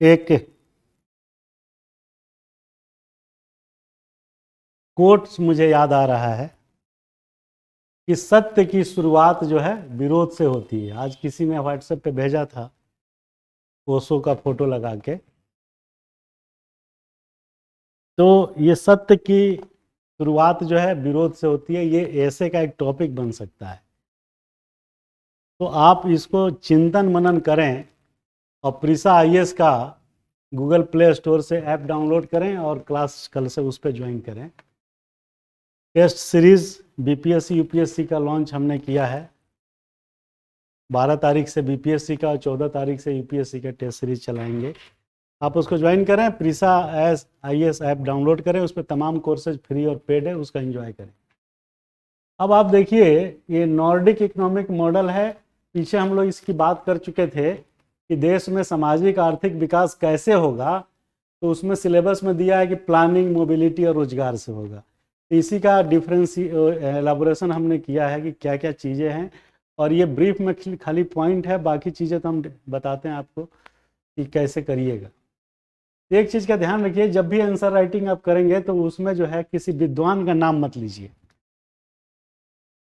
एक कोट मुझे याद आ रहा है कि सत्य की शुरुआत जो है विरोध से होती है। आज किसी ने व्हाट्सएप पे भेजा था ओशो का फोटो लगा के। तो ये सत्य की शुरुआत जो है विरोध से होती है, ये ऐसे का एक टॉपिक बन सकता है। तो आप इसको चिंतन मनन करें और प्रीसा आईएएस का गूगल प्ले स्टोर से ऐप डाउनलोड करें और क्लास कल से उस पर ज्वाइन करें। टेस्ट सीरीज बीपीएससी यूपीएससी का लॉन्च हमने किया है। 12 तारीख से बीपीएससी का, 14 तारीख से यूपीएससी का टेस्ट सीरीज चलाएंगे। आप उसको ज्वाइन करें, प्रीसा आईएएस ऐप डाउनलोड करें, उस पर तमाम कोर्सेज फ्री और पेड है, उसका एंजॉय करें। अब आप देखिए, ये नॉर्डिक इकोनॉमिक मॉडल है। पीछे हम लोग इसकी बात कर चुके थे कि देश में सामाजिक आर्थिक विकास कैसे होगा। तो उसमें सिलेबस में दिया है कि प्लानिंग, मोबिलिटी और रोजगार से होगा। इसी का डिफरेंस एलाबोरेशन हमने किया है कि क्या क्या चीज़ें हैं, और ये ब्रीफ में खाली पॉइंट है, बाकी चीज़ें तो हम बताते हैं आपको कि कैसे करिएगा। एक चीज़ का ध्यान रखिए, जब भी आंसर राइटिंग आप करेंगे तो उसमें जो है किसी विद्वान का नाम मत लीजिए।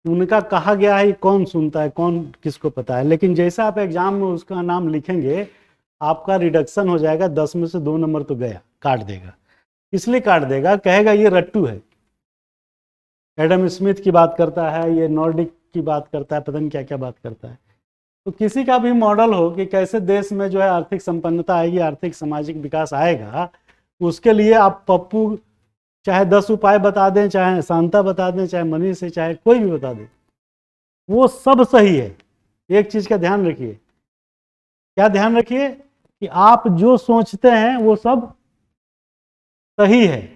उनका कहा गया है, कौन सुनता है, कौन किसको पता है। लेकिन जैसा आप एग्जाम में उसका नाम लिखेंगे, आपका रिडक्शन हो जाएगा। 10 में से 2 नंबर तो गया, काट देगा। इसलिए काट देगा, कहेगा ये रट्टू है। एडम स्मिथ की बात करता है, ये नॉर्डिक की बात करता है, पता नहीं क्या क्या बात करता है। तो किसी का भी मॉडल हो कि कैसे देश में जो है आर्थिक संपन्नता आएगी, आर्थिक सामाजिक विकास आएगा, उसके लिए आप पप्पू चाहे 10 उपाय बता दें, चाहे शांता बता दें, चाहे मनीष से, चाहे कोई भी बता दे, वो सब सही है। एक चीज का ध्यान रखिए, क्या ध्यान रखिए कि आप जो सोचते हैं वो सब सही है।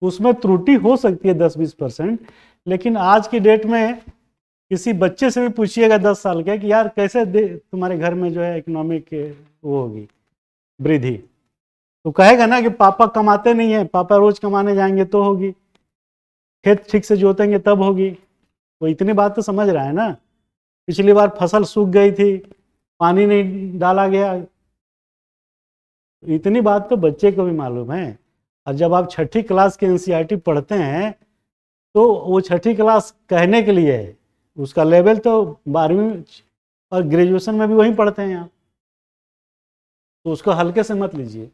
उसमें त्रुटि हो सकती है 10-20%, लेकिन आज की डेट में किसी बच्चे से भी पूछिएगा 10 साल के कि यार कैसे तुम्हारे घर में जो है इकोनॉमिक वो होगी, वृद्धि, तो कहेगा ना कि पापा कमाते नहीं है, पापा रोज कमाने जाएंगे तो होगी, खेत ठीक से जोतेंगे तब होगी। वो इतनी बात तो समझ रहा है ना। पिछली बार फसल सूख गई थी, पानी नहीं डाला गया, इतनी बात तो बच्चे को भी मालूम है। और जब आप 6ठी क्लास के एनसीईआरटी पढ़ते हैं तो वो 6ठी क्लास कहने के लिए है, उसका लेवल तो 12वीं और ग्रेजुएशन में भी वहीं पढ़ते हैं आप, तो उसको हल्के से मत लीजिए।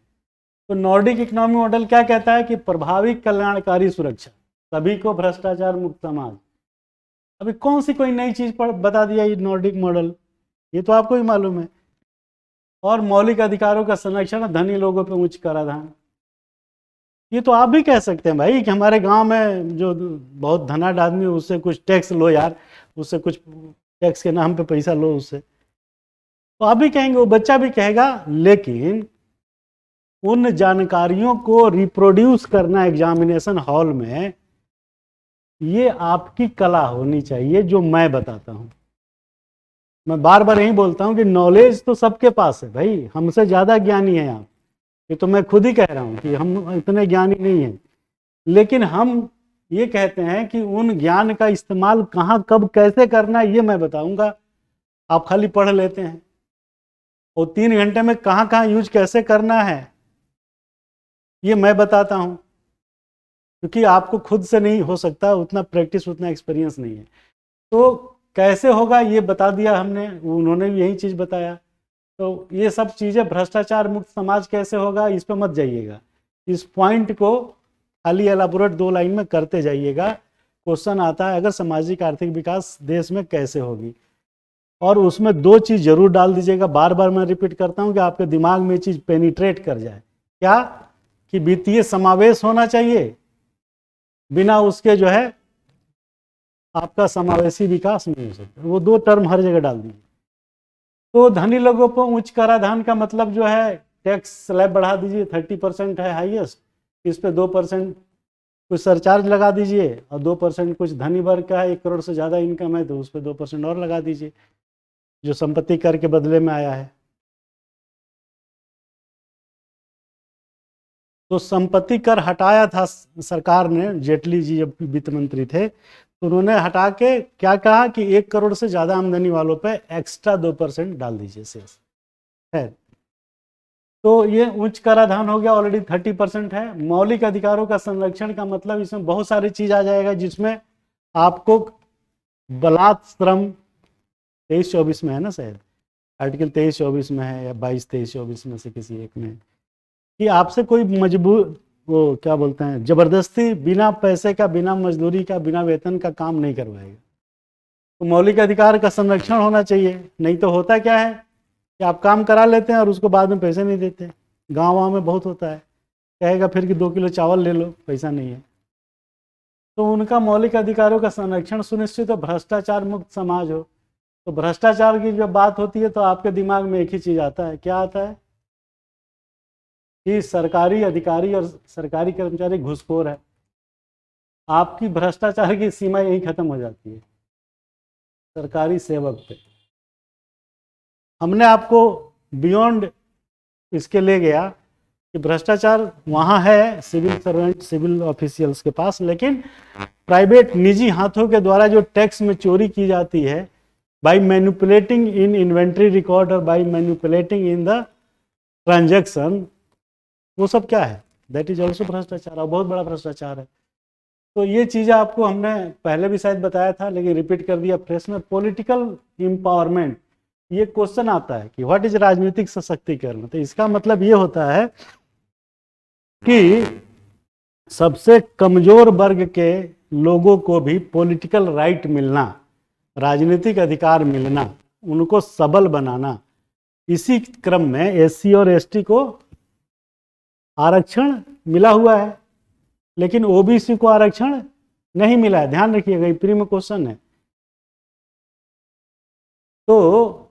तो नॉर्डिक इकोनॉमी मॉडल क्या कहता है कि प्रभावी कल्याणकारी सुरक्षा, सभी को भ्रष्टाचार मुक्त समाज। अभी कौन सी कोई नई चीज बता दिया ये नॉर्डिक मॉडल, ये तो आपको भी मालूम है। और मौलिक अधिकारों का संरक्षण, धनी लोगों पर उच्च कराधान। ये तो आप भी कह सकते हैं भाई कि हमारे गांव में जो बहुत धनाढ़ आदमी है उससे कुछ टैक्स लो यार, उससे कुछ टैक्स के नाम पे पैसा लो उससे, तो आप भी कहेंगे, वो बच्चा भी कहेगा। लेकिन उन जानकारियों को रिप्रोड्यूस करना एग्जामिनेशन हॉल में, ये आपकी कला होनी चाहिए, जो मैं बताता हूं। मैं बार बार यही बोलता हूं कि नॉलेज तो सबके पास है भाई, हमसे ज्यादा ज्ञानी है आप, ये तो मैं खुद ही कह रहा हूं कि हम इतने ज्ञानी नहीं हैं। लेकिन हम ये कहते हैं कि उन ज्ञान का इस्तेमाल कहाँ, कब, कैसे करना है, ये मैं बताऊंगा। आप खाली पढ़ लेते हैं, और 3 घंटे में कहाँ कहाँ यूज कैसे करना है ये मैं बताता हूं, क्योंकि आपको खुद से नहीं हो सकता, उतना प्रैक्टिस, उतना एक्सपीरियंस नहीं है। तो कैसे होगा ये बता दिया हमने, उन्होंने भी यही चीज बताया। तो ये सब चीजें, भ्रष्टाचार मुक्त समाज कैसे होगा, इस पर मत जाइएगा, इस पॉइंट को खाली एलाबोरेट 2 लाइन में करते जाइएगा। क्वेश्चन आता है अगर सामाजिक आर्थिक विकास देश में कैसे होगी, और उसमें 2 चीज जरूर डाल दीजिएगा। बार बार मैं रिपीट करता हूं कि आपके दिमाग में ये चीज पेनिट्रेट कर जाए, क्या कि वित्तीय समावेश होना चाहिए, बिना उसके जो है आपका समावेशी विकास नहीं हो सकता। वो 2 टर्म हर जगह डाल दीजिए। तो धनी लोगों को उच्च कराधान का मतलब जो है, टैक्स स्लैब बढ़ा दीजिए, 30% है हाईएस्ट, इस पे 2% कुछ सरचार्ज लगा दीजिए, और 2% कुछ धनी वर्ग का है, 1 करोड़ से ज़्यादा इनकम है तो उस पर 2% और लगा दीजिए, जो संपत्ति कर के बदले में आया है। तो संपत्ति कर हटाया था सरकार ने, जेटली जी जब वित्त मंत्री थे, तो उन्होंने हटा के क्या कहा कि 1 करोड़ से ज़्यादा आमदनी वालों पे एक्स्ट्रा 2% डाल दीजिए सेस है। तो ये उच्च कराधान हो गया, ऑलरेडी 30% है। मौलिक अधिकारों का संरक्षण का मतलब इसमें बहुत सारी चीज आ जाएगा, जिसमें आपको बलात् श्रम 23-24 में है ना शायद, आर्टिकल 23-24 में है या 22-23-24 में से किसी एक में, कि आपसे कोई मजबूर, वो क्या बोलते हैं, जबरदस्ती बिना पैसे का, बिना मजदूरी का, बिना वेतन का काम नहीं करवाएगा। तो मौलिक अधिकार का संरक्षण होना चाहिए। नहीं तो होता क्या है कि आप काम करा लेते हैं और उसको बाद में पैसे नहीं देते। गाँव में बहुत होता है, कहेगा फिर कि 2 किलो चावल ले लो, पैसा नहीं है। तो उनका मौलिक अधिकारों का संरक्षण सुनिश्चित हो, भ्रष्टाचार मुक्त समाज हो। तो भ्रष्टाचार की जब बात होती है तो आपके दिमाग में एक ही चीज आता है, क्या आता है कि सरकारी अधिकारी और सरकारी कर्मचारी घूसखोर है। आपकी भ्रष्टाचार की सीमा यही खत्म हो जाती है, सरकारी सेवक पे। हमने आपको बियॉन्ड इसके ले गया कि भ्रष्टाचार वहाँ है सिविल सर्वेंट, सिविल ऑफिशियल्स के पास, लेकिन प्राइवेट निजी हाथों के द्वारा जो टैक्स में चोरी की जाती है, by manipulating in inventory record और by manipulating in the transaction, वो सब क्या है, दैट इज ऑल्सो भ्रष्टाचार, और बहुत बड़ा भ्रष्टाचार है। तो ये चीज़ें आपको हमने पहले भी शायद बताया था, लेकिन रिपीट कर दिया फ्रेश में। पॉलिटिकल एम्पावरमेंट, ये क्वेश्चन आता है कि व्हाट इज राजनीतिक सशक्तिकरण। तो इसका मतलब ये होता है कि सबसे कमजोर वर्ग के लोगों को भी पॉलिटिकल राइट मिलना, राजनीतिक अधिकार मिलना, उनको सबल बनाना। इसी क्रम में एससी और एसटी को आरक्षण मिला हुआ है, लेकिन ओबीसी को आरक्षण नहीं मिला है। ध्यान रखिएगा, ये प्री में क्वेश्चन है। तो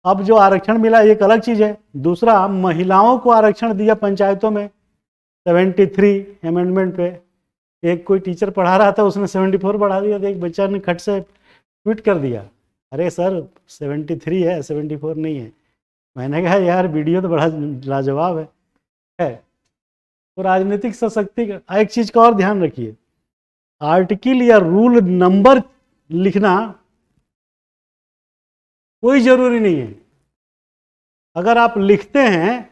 अब जो आरक्षण मिला एक अलग चीज है। दूसरा, महिलाओं को आरक्षण दिया पंचायतों में 73 अमेंडमेंट पे। एक कोई टीचर पढ़ा रहा था, उसने 74 बढ़ा दिया, तो एक बच्चा ने खट से ट्वीट कर दिया, अरे सर 73 है, 74 नहीं है। मैंने कहा यार वीडियो तो बड़ा लाजवाब है। तो राजनीतिक सशक्तिकरण। एक चीज का और ध्यान रखिए, आर्टिकल या रूल नंबर लिखना कोई जरूरी नहीं है। अगर आप लिखते हैं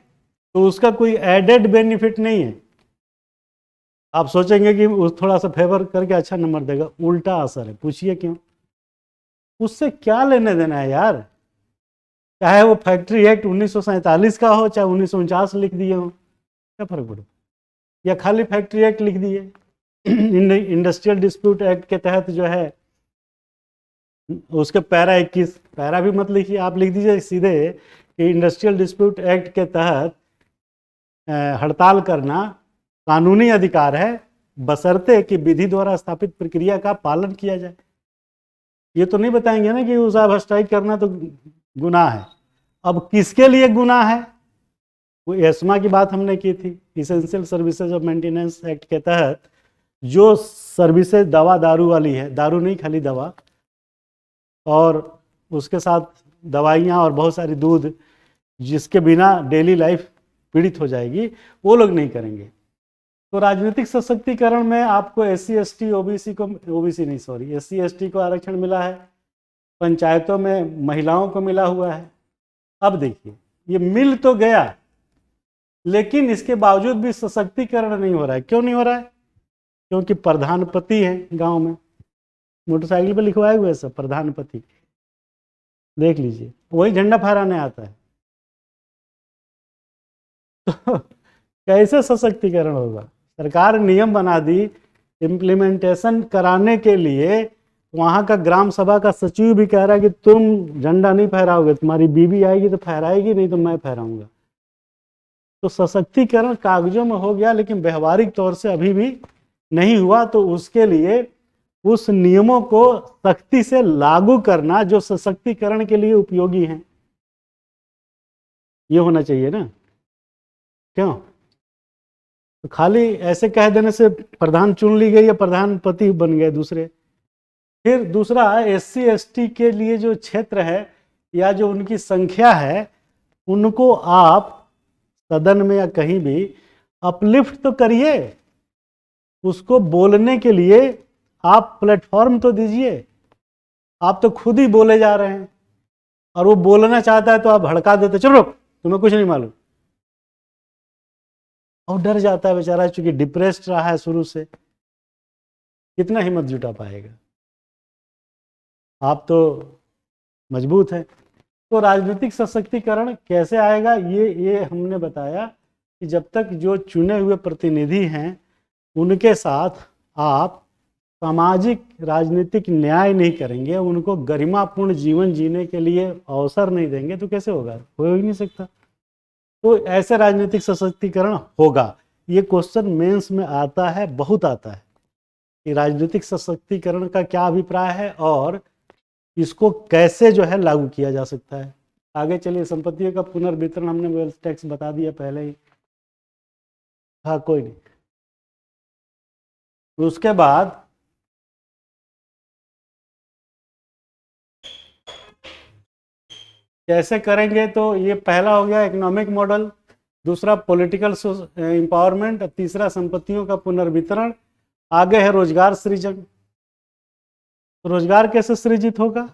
तो उसका कोई एडेड बेनिफिट नहीं है। आप सोचेंगे कि उस थोड़ा सा फेवर करके अच्छा नंबर देगा, उल्टा असर है। पूछिए क्यों? उससे क्या लेने देना है यार। चाहे वो फैक्ट्री एक्ट 1947 का हो, चाहे 1949 लिख दिए हो, क्या फर्क पड़े। या खाली फैक्ट्री एक्ट लिख दिए। इंडस्ट्रियल डिस्प्यूट एक्ट के तहत जो है उसके पैरा 21, पैरा भी मत लिखिए, आप लिख दीजिए सीधे कि इंडस्ट्रियल डिस्प्यूट एक्ट के तहत हड़ताल करना कानूनी अधिकार है, बशर्ते कि विधि द्वारा स्थापित प्रक्रिया का पालन किया जाए। ये तो नहीं बताएंगे ना कि साहब स्ट्राइक करना तो गुनाह है। अब किसके लिए गुनाह है? वो एस्मा की बात हमने की थी, essential services of maintenance act के तहत जो सर्विसेज दवा दारू वाली है, दारू नहीं खाली दवा, और उसके साथ दवाइयाँ और बहुत सारी दूध, जिसके बिना डेली लाइफ पीड़ित हो जाएगी, वो लोग नहीं करेंगे। तो राजनीतिक सशक्तिकरण में आपको एससी एसटी ओबीसी को, ओबीसी नहीं सॉरी, एससी एसटी को आरक्षण मिला है, पंचायतों में महिलाओं को मिला हुआ है। अब देखिए, ये मिल तो गया, लेकिन इसके बावजूद भी सशक्तिकरण नहीं हो रहा है। क्यों नहीं हो रहा है? क्योंकि प्रधानपति है गांव में, मोटरसाइकिल पे लिखवाए हुए सब प्रधानपति, देख लीजिए, वही झंडा फहराने आता है। तो कैसे सशक्तिकरण होगा? सरकार नियम बना दी, इम्प्लीमेंटेशन कराने के लिए वहाँ का ग्राम सभा का सचिव भी कह रहा है कि तुम झंडा नहीं फहराओगे, तुम्हारी बीवी आएगी तो फहराएगी, नहीं तो मैं फहराऊंगा। तो सशक्तिकरण कागजों में हो गया, लेकिन व्यवहारिक तौर से अभी भी नहीं हुआ। तो उसके लिए उस नियमों को सख्ती से लागू करना जो सशक्तिकरण के लिए उपयोगी हैं, ये होना चाहिए ना। क्यों? तो खाली ऐसे कह देने से प्रधान चुन ली गई या प्रधानपति बन गए दूसरे। फिर दूसरा, एससी एसटी के लिए जो क्षेत्र है या जो उनकी संख्या है, उनको आप सदन में या कहीं भी अपलिफ्ट तो करिए, उसको बोलने के लिए आप प्लेटफॉर्म तो दीजिए। आप तो खुद ही बोले जा रहे हैं, और वो बोलना चाहता है तो आप भड़का देते, चलो तुम्हें कुछ नहीं मालूम, और डर जाता है बेचारा, चूंकि डिप्रेस्ड रहा है शुरू से, कितना हिम्मत जुटा पाएगा। आप तो मजबूत हैं। तो राजनीतिक सशक्तिकरण कैसे आएगा, ये हमने बताया कि जब तक जो चुने हुए प्रतिनिधि हैं उनके साथ आप सामाजिक राजनीतिक न्याय नहीं करेंगे, उनको गरिमापूर्ण जीवन जीने के लिए अवसर नहीं देंगे, तो कैसे होगा? हो ही नहीं सकता। तो ऐसे राजनीतिक सशक्तिकरण होगा। ये क्वेश्चन मेंस में आता है, बहुत आता है, कि राजनीतिक सशक्तिकरण का क्या अभिप्राय है और इसको कैसे जो है लागू किया जा सकता है। आगे चलिए, संपत्तियों का पुनर्वितरण हमने वेल्थ टैक्स बता दिया पहले ही। हाँ, कोई नहीं। उसके बाद कैसे करेंगे, तो ये पहला हो गया इकोनॉमिक मॉडल, दूसरा पॉलिटिकल एम्पावरमेंट, तीसरा संपत्तियों का पुनर्वितरण, आगे है रोजगार सृजन। रोजगार कैसे सृजित होगा?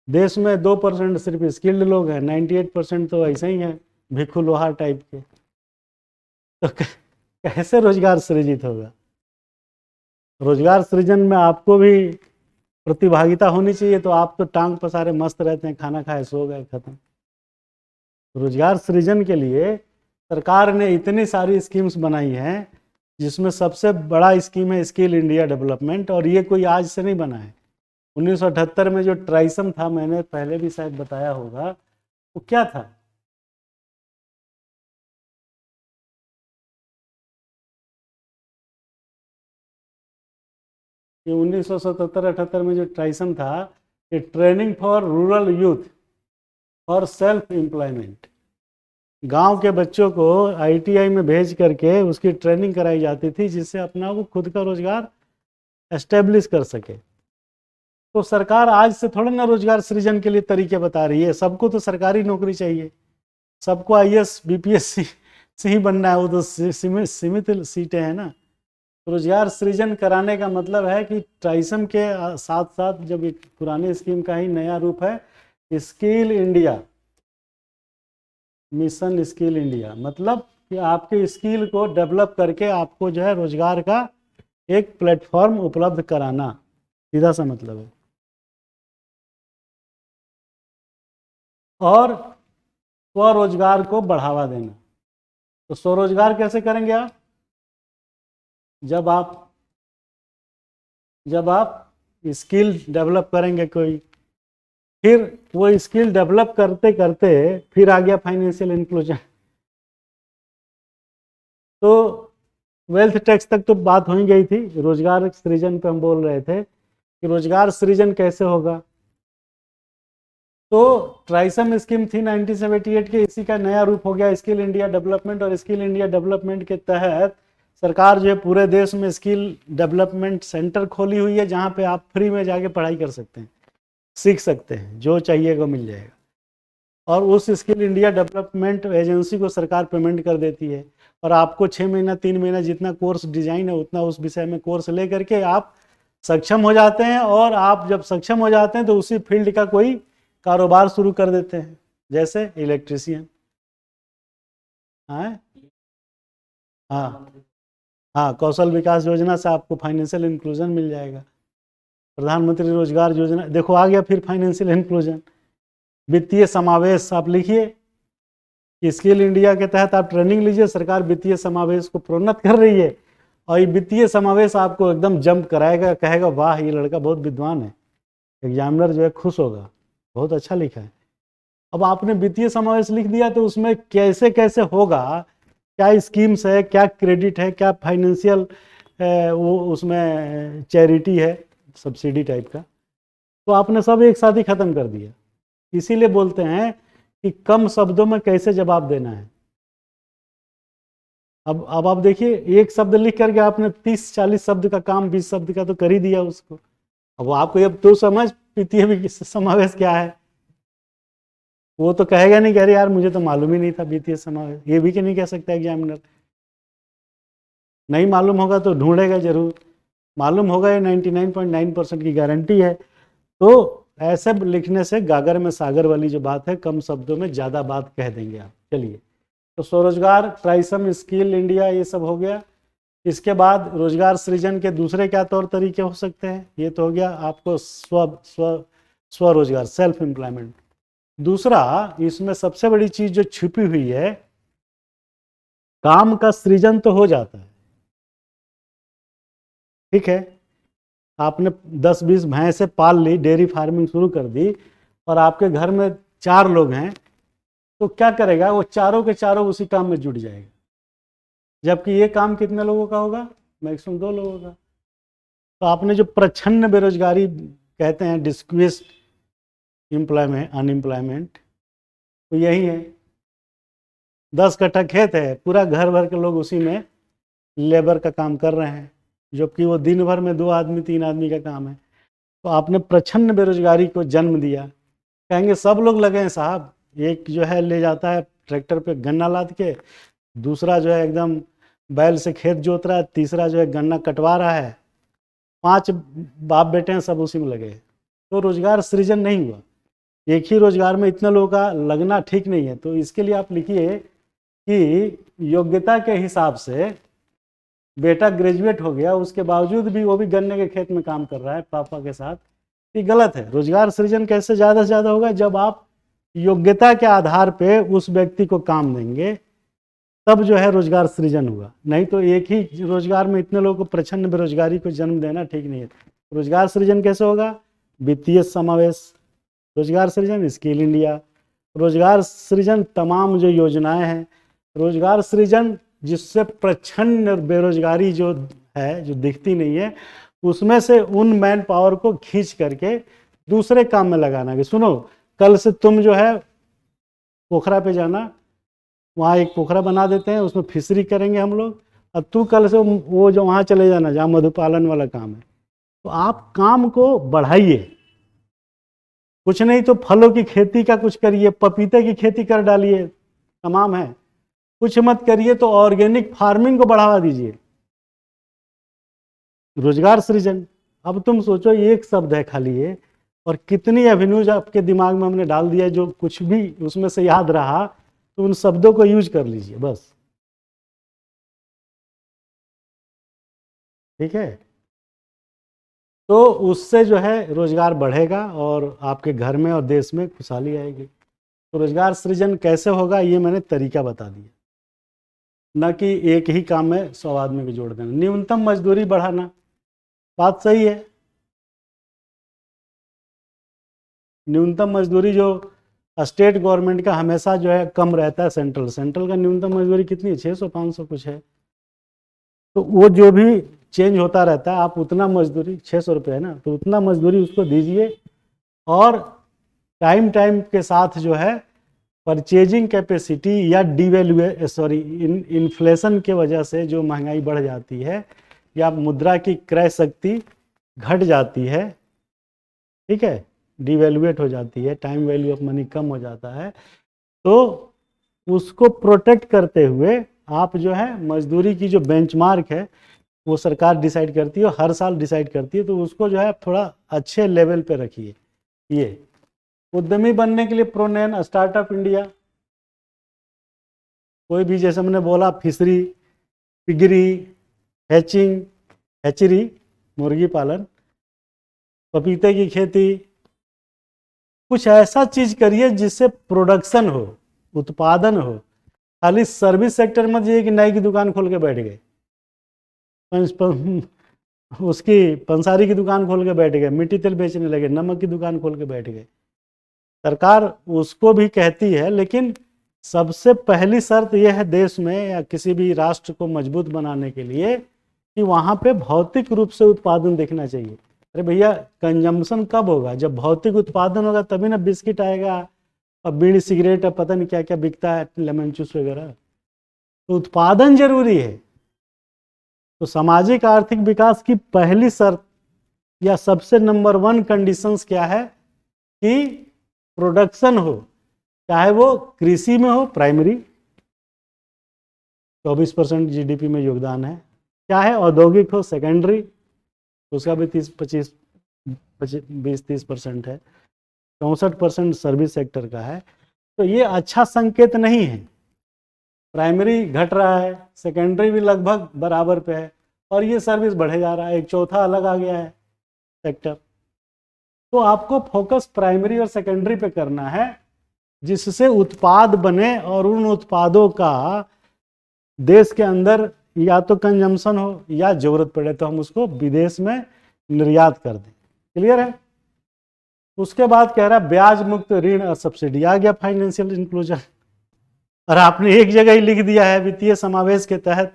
देश में 2% सिर्फ स्किल्ड लोग हैं, 98% तो ऐसे ही हैं, भिक्खू लोहार टाइप के। तो कैसे रोजगार सृजित होगा? रोजगार सृजन में आपको भी प्रतिभागिता होनी चाहिए। तो आप तो टांग पसारे मस्त रहते हैं, खाना खाए सो गए, खत्म। रोजगार सृजन के लिए सरकार ने इतनी सारी स्कीम्स बनाई हैं, जिसमें सबसे बड़ा स्कीम है स्किल इंडिया डेवलपमेंट, और ये कोई आज से नहीं बना है। 1978 में जो ट्राइसम था, मैंने पहले भी शायद बताया होगा, वो क्या था? ये 1977-78 में जो ट्राइसम था, ये ट्रेनिंग फॉर रूरल यूथ और सेल्फ एम्प्लॉयमेंट। गांव के बच्चों को आईटीआई में भेज करके उसकी ट्रेनिंग कराई जाती थी, जिससे अपना वो खुद का रोजगार एस्टेब्लिश कर सके। तो सरकार आज से थोड़ा ना रोजगार सृजन के लिए तरीके बता रही है। सबको तो सरकारी नौकरी चाहिए, सबको आईएएस बीपीएससी से ही बनना है, वो तो सीमित सीटें हैं ना। रोजगार सृजन कराने का मतलब है कि ट्राइसम के साथ साथ जब एक पुराने स्कीम का ही नया रूप है skill India mission. Skill India मतलब कि आपके स्किल को डेवलप करके आपको जो है रोजगार का एक प्लेटफॉर्म उपलब्ध कराना, सीधा सा मतलब है। और स्वरोजगार को बढ़ावा देना। तो स्वरोजगार कैसे करेंगे आप? जब आप स्किल डेवलप करेंगे कोई, फिर वो स्किल डेवलप करते करते फिर आ गया फाइनेंशियल इंक्लूजन। तो वेल्थ टैक्स तक तो बात हो ही गई थी। रोजगार सृजन पे हम बोल रहे थे कि रोजगार सृजन कैसे होगा। तो ट्राइसम स्कीम थी 1978 के, इसी का नया रूप हो गया स्किल इंडिया डेवलपमेंट। और स्किल इंडिया डेवलपमेंट के तहत सरकार जो है पूरे देश में स्किल डेवलपमेंट सेंटर खोली हुई है, जहाँ पे आप फ्री में जाके पढ़ाई कर सकते हैं, सीख सकते हैं, जो चाहिएगा मिल जाएगा। और उस स्किल इंडिया डेवलपमेंट एजेंसी को सरकार पेमेंट कर देती है, और आपको 6 महीना 3 महीना जितना कोर्स डिजाइन है उतना उस विषय में कोर्स ले करके आप सक्षम हो जाते हैं। और आप जब सक्षम हो जाते हैं तो उसी फील्ड का कोई कारोबार शुरू कर देते हैं, जैसे इलेक्ट्रीशियन। हाँ हाँ हाँ, कौशल विकास योजना से आपको फाइनेंशियल इंक्लूजन मिल जाएगा। प्रधानमंत्री रोजगार योजना, देखो आ गया फिर फाइनेंशियल इंक्लूजन। वित्तीय समावेश आप लिखिए, स्किल इंडिया के तहत आप ट्रेनिंग लीजिए, सरकार वित्तीय समावेश को प्रोन्नत कर रही है। और ये वित्तीय समावेश आपको एकदम जंप कराएगा, कहेगा वाह ये लड़का बहुत विद्वान है, एग्जामिनर जो है खुश होगा, बहुत अच्छा लिखा है। अब आपने वित्तीय समावेश लिख दिया तो उसमें कैसे कैसे होगा, क्या स्कीम्स है, क्या क्रेडिट है, क्या फाइनेंशियल वो उसमें चैरिटी है, सब्सिडी टाइप का, तो आपने सब एक साथ ही खत्म कर दिया। इसीलिए बोलते हैं कि कम शब्दों में कैसे जवाब देना है। अब आप देखिए, एक शब्द लिख करके आपने 30-40 शब्द का काम 20 शब्द का तो कर ही दिया उसको। अब वो आपको अब तो समझ वित्तीय समावेश क्या है। वो तो कहेगा नहीं कह रहे यार मुझे तो मालूम ही नहीं था वित्तीय समावेश, ये भी कि नहीं कह सकता एग्जामिनर। नहीं मालूम होगा तो ढूंढेगा जरूर, मालूम होगा, ये 99.9% की गारंटी है। तो ऐसे लिखने से गागर में सागर वाली जो बात है, कम शब्दों में ज़्यादा बात कह देंगे आप। चलिए तो स्वरोजगार, ट्राइसम, स्किल इंडिया, ये सब हो गया। इसके बाद रोजगार सृजन के दूसरे क्या तौर तरीके हो सकते हैं? ये तो हो गया आपको स्वरोजगार, सेल्फ एम्प्लॉयमेंट। दूसरा, इसमें सबसे बड़ी चीज जो छिपी हुई है, काम का सृजन तो हो जाता है, ठीक है, आपने 10-20 भैंसे पाल ली, डेयरी फार्मिंग शुरू कर दी, और आपके घर में 4 लोग हैं, तो क्या करेगा वो? चारों के चारों उसी काम में जुट जाएगा। जबकि ये काम कितने लोगों का होगा? मैक्सिमम 2 लोगों का। तो आपने जो प्रच्छन्न बेरोजगारी कहते हैं, डिस्क्विस्ड एम्प्लॉयमेंट, अनएम्प्लॉयमेंट, तो यही है। 10 कट्ठा खेत है, पूरा घर भर के लोग उसी में लेबर का काम कर रहे हैं, जबकि वो दिन भर में 2 आदमी 3 आदमी का काम है। तो आपने प्रच्छन्न बेरोजगारी को जन्म दिया। कहेंगे सब लोग लगे हैं साहब, एक जो है ले जाता है ट्रैक्टर पे गन्ना लाद के, दूसरा जो है एकदम बैल से खेत जोत रहा है, तीसरा जो है गन्ना कटवा रहा है, 5 बाप बेटे हैं, सब उसी में लगे। तो रोजगार सृजन नहीं हुआ। एक ही रोजगार में इतने लोगों का लगना ठीक नहीं है। तो इसके लिए आप लिखिए कि योग्यता के हिसाब से बेटा ग्रेजुएट हो गया, उसके बावजूद भी वो भी गन्ने के खेत में काम कर रहा है पापा के साथ, ये गलत है। रोजगार सृजन कैसे ज़्यादा से ज़्यादा होगा? जब आप योग्यता के आधार पे उस व्यक्ति को काम देंगे, तब जो है रोजगार सृजन हुआ। नहीं तो एक ही रोजगार में इतने लोगों को प्रच्छन्न बेरोजगारी को जन्म देना ठीक नहीं है। रोजगार सृजन कैसे होगा? वित्तीय समावेश, रोजगार सृजन, स्किल इंडिया, रोजगार सृजन तमाम जो योजनाएं हैं, रोजगार सृजन जिससे प्रच्छन्न बेरोजगारी जो है, जो दिखती नहीं है, उसमें से उन मैन पावर को खींच करके दूसरे काम में लगाना। कि सुनो, कल से तुम जो है पोखरा पे जाना, वहाँ एक पोखरा बना देते हैं, उसमें फिशरी करेंगे हम लोग, और तू कल से वो जो वहाँ चले जाना जहाँ मधुपालन वाला काम है। तो आप काम को बढ़ाइए, कुछ नहीं तो फलों की खेती का कुछ करिए, पपीते की खेती कर डालिए, तमाम है। कुछ मत करिए तो ऑर्गेनिक फार्मिंग को बढ़ावा दीजिए, रोजगार सृजन। अब तुम सोचो, एक शब्द है खाली ये, और कितनी एवेन्यूज आपके दिमाग में हमने डाल दिया। जो कुछ भी उसमें से याद रहा तो उन शब्दों को यूज कर लीजिए बस, ठीक है। तो उससे जो है रोजगार बढ़ेगा और आपके घर में और देश में खुशहाली आएगी। तो रोजगार सृजन कैसे होगा, ये मैंने तरीका बता दिया, न कि एक ही काम में 100 आदमी को जोड़ देना। न्यूनतम मजदूरी बढ़ाना, बात सही है। न्यूनतम मजदूरी जो स्टेट गवर्नमेंट का हमेशा जो है कम रहता है, सेंट्रल का न्यूनतम मजदूरी कितनी है? 600-500 कुछ है। तो वो जो भी चेंज होता रहता है, आप उतना मजदूरी, 600 रुपये है ना, तो उतना मजदूरी उसको दीजिए। और टाइम टाइम के साथ जो है परचेजिंग कैपेसिटी या इन्फ्लेशन के वजह से जो महंगाई बढ़ जाती है या मुद्रा की क्रय शक्ति घट जाती है, ठीक है, डिवेल्युएट हो जाती है, टाइम वैल्यू ऑफ मनी कम हो जाता है, तो उसको प्रोटेक्ट करते हुए आप जो है मजदूरी की जो बेंचमार्क है वो सरकार डिसाइड करती है, हर साल डिसाइड करती है, तो उसको जो है थोड़ा अच्छे लेवल पे रखिए। ये उद्यमी बनने के लिए प्रोन्नयन, स्टार्टअप इंडिया, कोई भी जैसे हमने बोला फिशरी, पिगरी, हैचिंग, हैचरी, मुर्गी पालन, पपीते की खेती, कुछ ऐसा चीज करिए जिससे प्रोडक्शन हो, उत्पादन हो। खाली सर्विस सेक्टर मत जाइए कि नाई की दुकान खोल के बैठ गए, उसकी पंसारी की दुकान खोल के बैठ गए, मिट्टी तेल बेचने लगे, नमक की दुकान खोल के बैठ गए। सरकार उसको भी कहती है, लेकिन सबसे पहली शर्त यह है देश में या किसी भी राष्ट्र को मजबूत बनाने के लिए कि वहाँ पे भौतिक रूप से उत्पादन दिखना चाहिए। अरे भैया, कंजम्पशन कब होगा? जब भौतिक उत्पादन होगा तभी ना बिस्किट आएगा और बीड़ी सिगरेट और पता नहीं क्या क्या बिकता है, लेमन जूस वगैरह। तो उत्पादन जरूरी है। तो सामाजिक आर्थिक विकास की पहली शर्त या सबसे नंबर 1 कंडीशंस क्या है? कि प्रोडक्शन हो, चाहे वो कृषि में हो, प्राइमरी 24% जीडीपी में योगदान है, चाहे औद्योगिक हो, सेकेंडरी उसका भी 20-30% है, 64% सर्विस सेक्टर का है। तो ये अच्छा संकेत नहीं है प्राइमरी घट रहा है, सेकेंडरी भी लगभग बराबर पे है, और ये सर्विस बढ़े जा रहा है, एक चौथा अलग आ गया है सेक्टर। तो आपको फोकस प्राइमरी और सेकेंडरी पे करना है, जिससे उत्पाद बने और उन उत्पादों का देश के अंदर या तो कंजम्पशन हो या जरूरत पड़े तो हम उसको विदेश में निर्यात कर दें। क्लियर है? उसके बाद कह रहा है ब्याज मुक्त ऋण और सब्सिडी, आ गया फाइनेंशियल इंक्लूजन। और आपने एक जगह ही लिख दिया है वित्तीय समावेश के तहत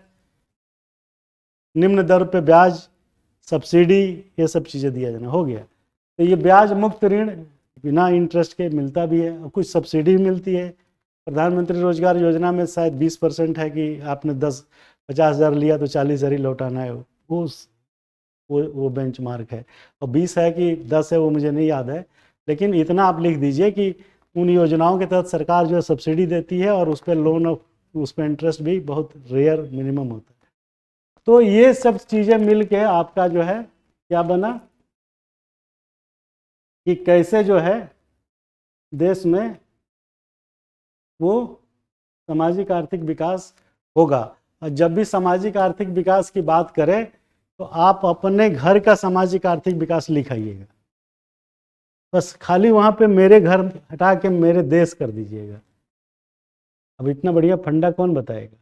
निम्न दर पे ब्याज, सब्सिडी, ये सब चीज़ें दिया जाना, हो गया। तो ये ब्याज मुक्त ऋण बिना इंटरेस्ट के मिलता भी है और कुछ सब्सिडी भी मिलती है। प्रधानमंत्री रोजगार योजना में शायद 20% है कि आपने 50,000 लिया तो 40,000 ही लौटाना है, वो बेंचमार्क है। और 20 है कि 10 है वो मुझे नहीं याद है, लेकिन इतना आप लिख दीजिए कि उन योजनाओं के तहत सरकार जो है सब्सिडी देती है और उस पर लोन और उस पर इंटरेस्ट भी बहुत रेयर मिनिमम होता है। तो ये सब चीज़ें मिल के आपका जो है क्या बना कि कैसे जो है देश में वो सामाजिक आर्थिक विकास होगा। और जब भी सामाजिक आर्थिक विकास की बात करें तो आप अपने घर का सामाजिक आर्थिक विकास लिखाइएगा, बस खाली वहाँ पे मेरे घर हटा के मेरे देश कर दीजिएगा। अब इतना बढ़िया फंडा कौन बताएगा?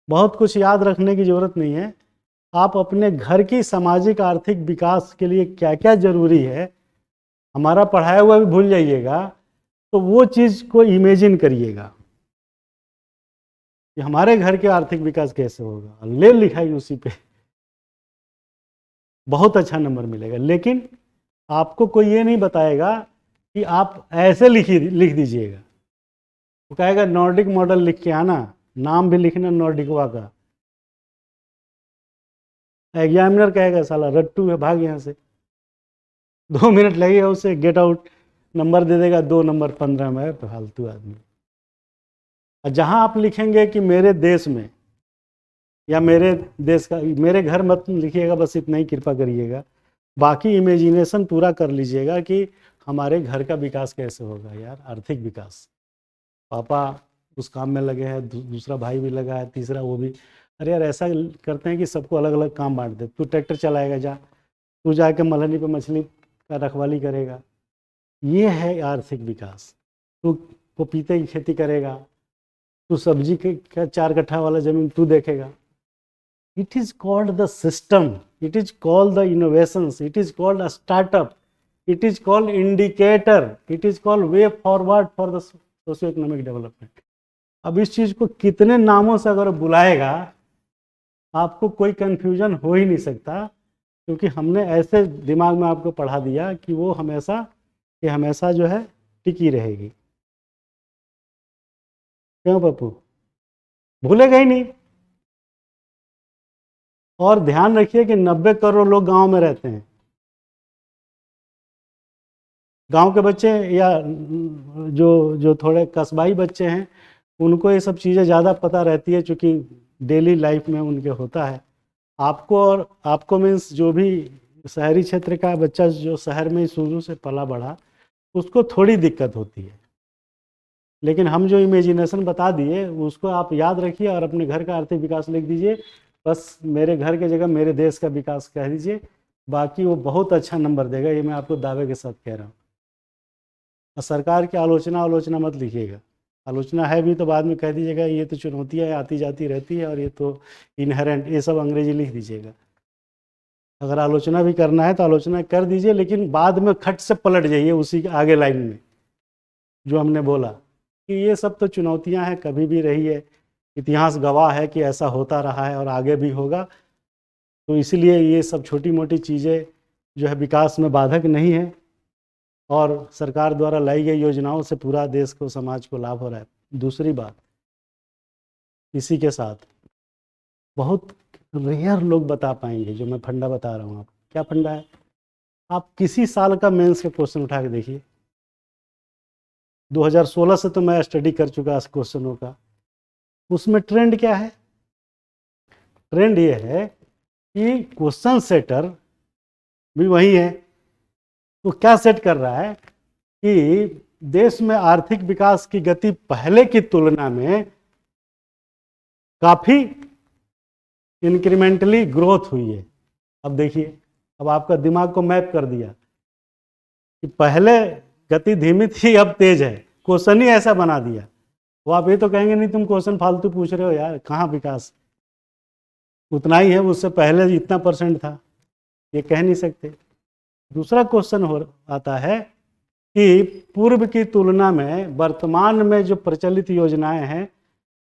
बहुत कुछ याद रखने की ज़रूरत नहीं है, आप अपने घर की सामाजिक आर्थिक विकास के लिए क्या क्या ज़रूरी है, हमारा पढ़ाया हुआ भी भूल जाइएगा, तो वो चीज़ को इमेजिन करिएगा कि हमारे घर के आर्थिक विकास कैसे होगा, ले लिखाइए उसी पे, बहुत अच्छा नंबर मिलेगा। लेकिन आपको कोई ये नहीं बताएगा कि आप ऐसे लिख दीजिएगा। वो कहेगा नॉर्डिक मॉडल लिख के आना, नाम भी लिखना नॉर्डिकवा का। एग्जामिनर कहेगा साला रट्टू है, भाग यहाँ से, 2 मिनट लगेगा उसे, गेट आउट, नंबर दे देगा 2 नंबर 15 में, फालतू आदमी। और जहाँ आप लिखेंगे कि मेरे देश में या मेरे देश का, मेरे घर मत लिखिएगा, बस इतना ही कृपा करिएगा, बाकी इमेजिनेशन पूरा कर लीजिएगा कि हमारे घर का विकास कैसे होगा यार, आर्थिक विकास। पापा उस काम में लगे हैं, दूसरा भाई भी लगा है, तीसरा वो भी। अरे यार ऐसा करते हैं कि सबको अलग अलग काम बांट दे, तू ट्रैक्टर चलाएगा जा, तू जाके मलहनी पे मछली का रखवाली करेगा, ये है आर्थिक विकास। तू पपीते की खेती करेगा, तू सब्जी का 4 कट्ठा वाला ज़मीन तू देखेगा। It is called the system, it is called the innovations, it is called a startup, it is called indicator, it is called way forward for the socio-economic development. अब इस चीज़ को कितने नामों से अगर बुलाएगा आपको कोई कंफ्यूजन हो ही नहीं सकता, क्योंकि हमने ऐसे दिमाग में आपको पढ़ा दिया कि वो हमेशा जो है टिकी रहेगी। क्यों पप्पू, भूलेगा ही नहीं। और ध्यान रखिए कि 90 करोड़ लोग गांव में रहते हैं। गांव के बच्चे या जो थोड़े कस्बाई बच्चे हैं उनको ये सब चीज़ें ज़्यादा पता रहती है, क्योंकि डेली लाइफ में उनके होता है। आपको मीन्स जो भी शहरी क्षेत्र का बच्चा जो शहर में शुरू से पला बढ़ा उसको थोड़ी दिक्कत होती है, लेकिन हम जो इमेजिनेशन बता दिए उसको आप याद रखिए और अपने घर का आर्थिक विकास लिख दीजिए। बस मेरे घर की जगह मेरे देश का विकास कह दीजिए, बाकी वो बहुत अच्छा नंबर देगा, ये मैं आपको दावे के साथ कह रहा हूँ। और सरकार की आलोचना मत लिखिएगा, आलोचना है भी तो बाद में कह दीजिएगा ये तो चुनौतियाँ आती जाती रहती है और ये तो इनहेरेंट, ये सब अंग्रेजी लिख दीजिएगा। अगर आलोचना भी करना है तो आलोचना कर दीजिए, लेकिन बाद में खट से पलट जाइए उसी के आगे लाइन में जो हमने बोला कि ये सब तो चुनौतियां हैं, कभी भी रही है, इतिहास गवाह है कि ऐसा होता रहा है और आगे भी होगा। तो इसलिए ये सब छोटी मोटी चीज़ें जो है विकास में बाधक नहीं है और सरकार द्वारा लाई गई योजनाओं से पूरा देश को, समाज को लाभ हो रहा है। दूसरी बात, इसी के साथ बहुत रेयर लोग बता पाएंगे जो मैं फंडा बता रहा हूँ आपको। क्या फंडा है? आप किसी साल का मेंस का क्वेश्चन उठा के देखिए, 2016 से तो मैं स्टडी कर चुका इस क्वेश्चनों का, उसमें ट्रेंड क्या है? ट्रेंड ये है कि क्वेश्चन सेटर भी वही है, तो क्या सेट कर रहा है कि देश में आर्थिक विकास की गति पहले की तुलना में काफ़ी इंक्रीमेंटली ग्रोथ हुई है। अब देखिए, अब आपका दिमाग को मैप कर दिया कि पहले गति धीमी थी, अब तेज है। क्वेश्चन ही ऐसा बना दिया। वो आप ये तो कहेंगे नहीं तुम क्वेश्चन फालतू पूछ रहे हो यार, कहाँ विकास, उतना ही है, उससे पहले इतना परसेंट था, ये कह नहीं सकते। दूसरा क्वेश्चन हो आता है कि पूर्व की तुलना में वर्तमान में जो प्रचलित योजनाएं हैं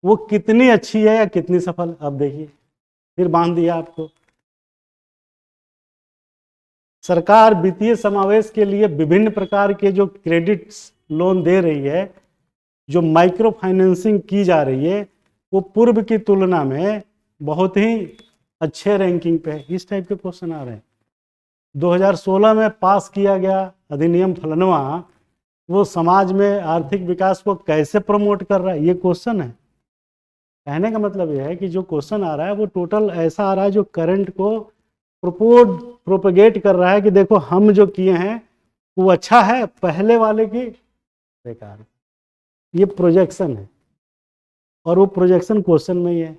वो कितनी अच्छी है या कितनी सफल। अब देखिए, फिर बांध दिया आपको। सरकार वित्तीय समावेश के लिए विभिन्न प्रकार के जो क्रेडिट लोन दे रही है, जो माइक्रो फाइनेंसिंग की जा रही है, वो पूर्व की तुलना में बहुत ही अच्छे रैंकिंग पे है। इस टाइप के क्वेश्चन आ रहे हैं। 2016 में पास किया गया अधिनियम फलनवा, वो समाज में आर्थिक विकास को कैसे प्रमोट कर रहा है, ये क्वेश्चन है। कहने का मतलब यह है कि जो क्वेश्चन आ रहा है वो टोटल ऐसा आ रहा है जो करंट को प्रोपेगेट कर रहा है कि देखो हम जो किए हैं वो अच्छा है, पहले वाले की बेकार है। ये प्रोजेक्शन है, और वो प्रोजेक्शन क्वेश्चन में ही है।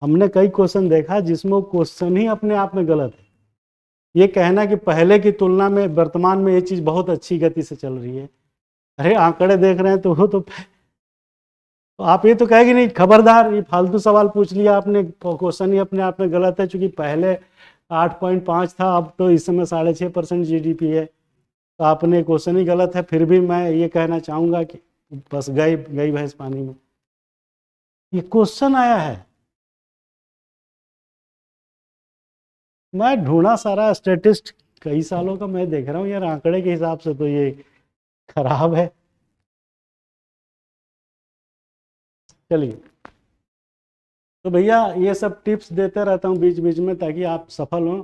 हमने कई क्वेश्चन देखा जिसमें वो क्वेश्चन ही अपने आप में गलत है। ये कहना कि पहले की तुलना में वर्तमान में ये चीज़ बहुत अच्छी गति से चल रही है, अरे आंकड़े देख रहे हैं तो वो तो आप ये तो कहेंगे नहीं, खबरदार ये फालतू सवाल पूछ लिया आपने, क्वेश्चन ही अपने आप में गलत है। चूंकि पहले 8.5 था, अब तो इस समय 6.5% GDP है, तो आपने क्वेश्चन ही गलत है। फिर भी मैं ये कहना चाहूँगा कि बस गई भैंस पानी में, ये क्वेश्चन आया है। मैं ढूंढा सारा स्टेटिस्ट कई सालों का, मैं देख रहा हूँ यार आंकड़े के हिसाब से तो ये खराब है। चलिए, तो भैया ये सब टिप्स देते रहता हूँ बीच बीच में, ताकि आप सफल हों,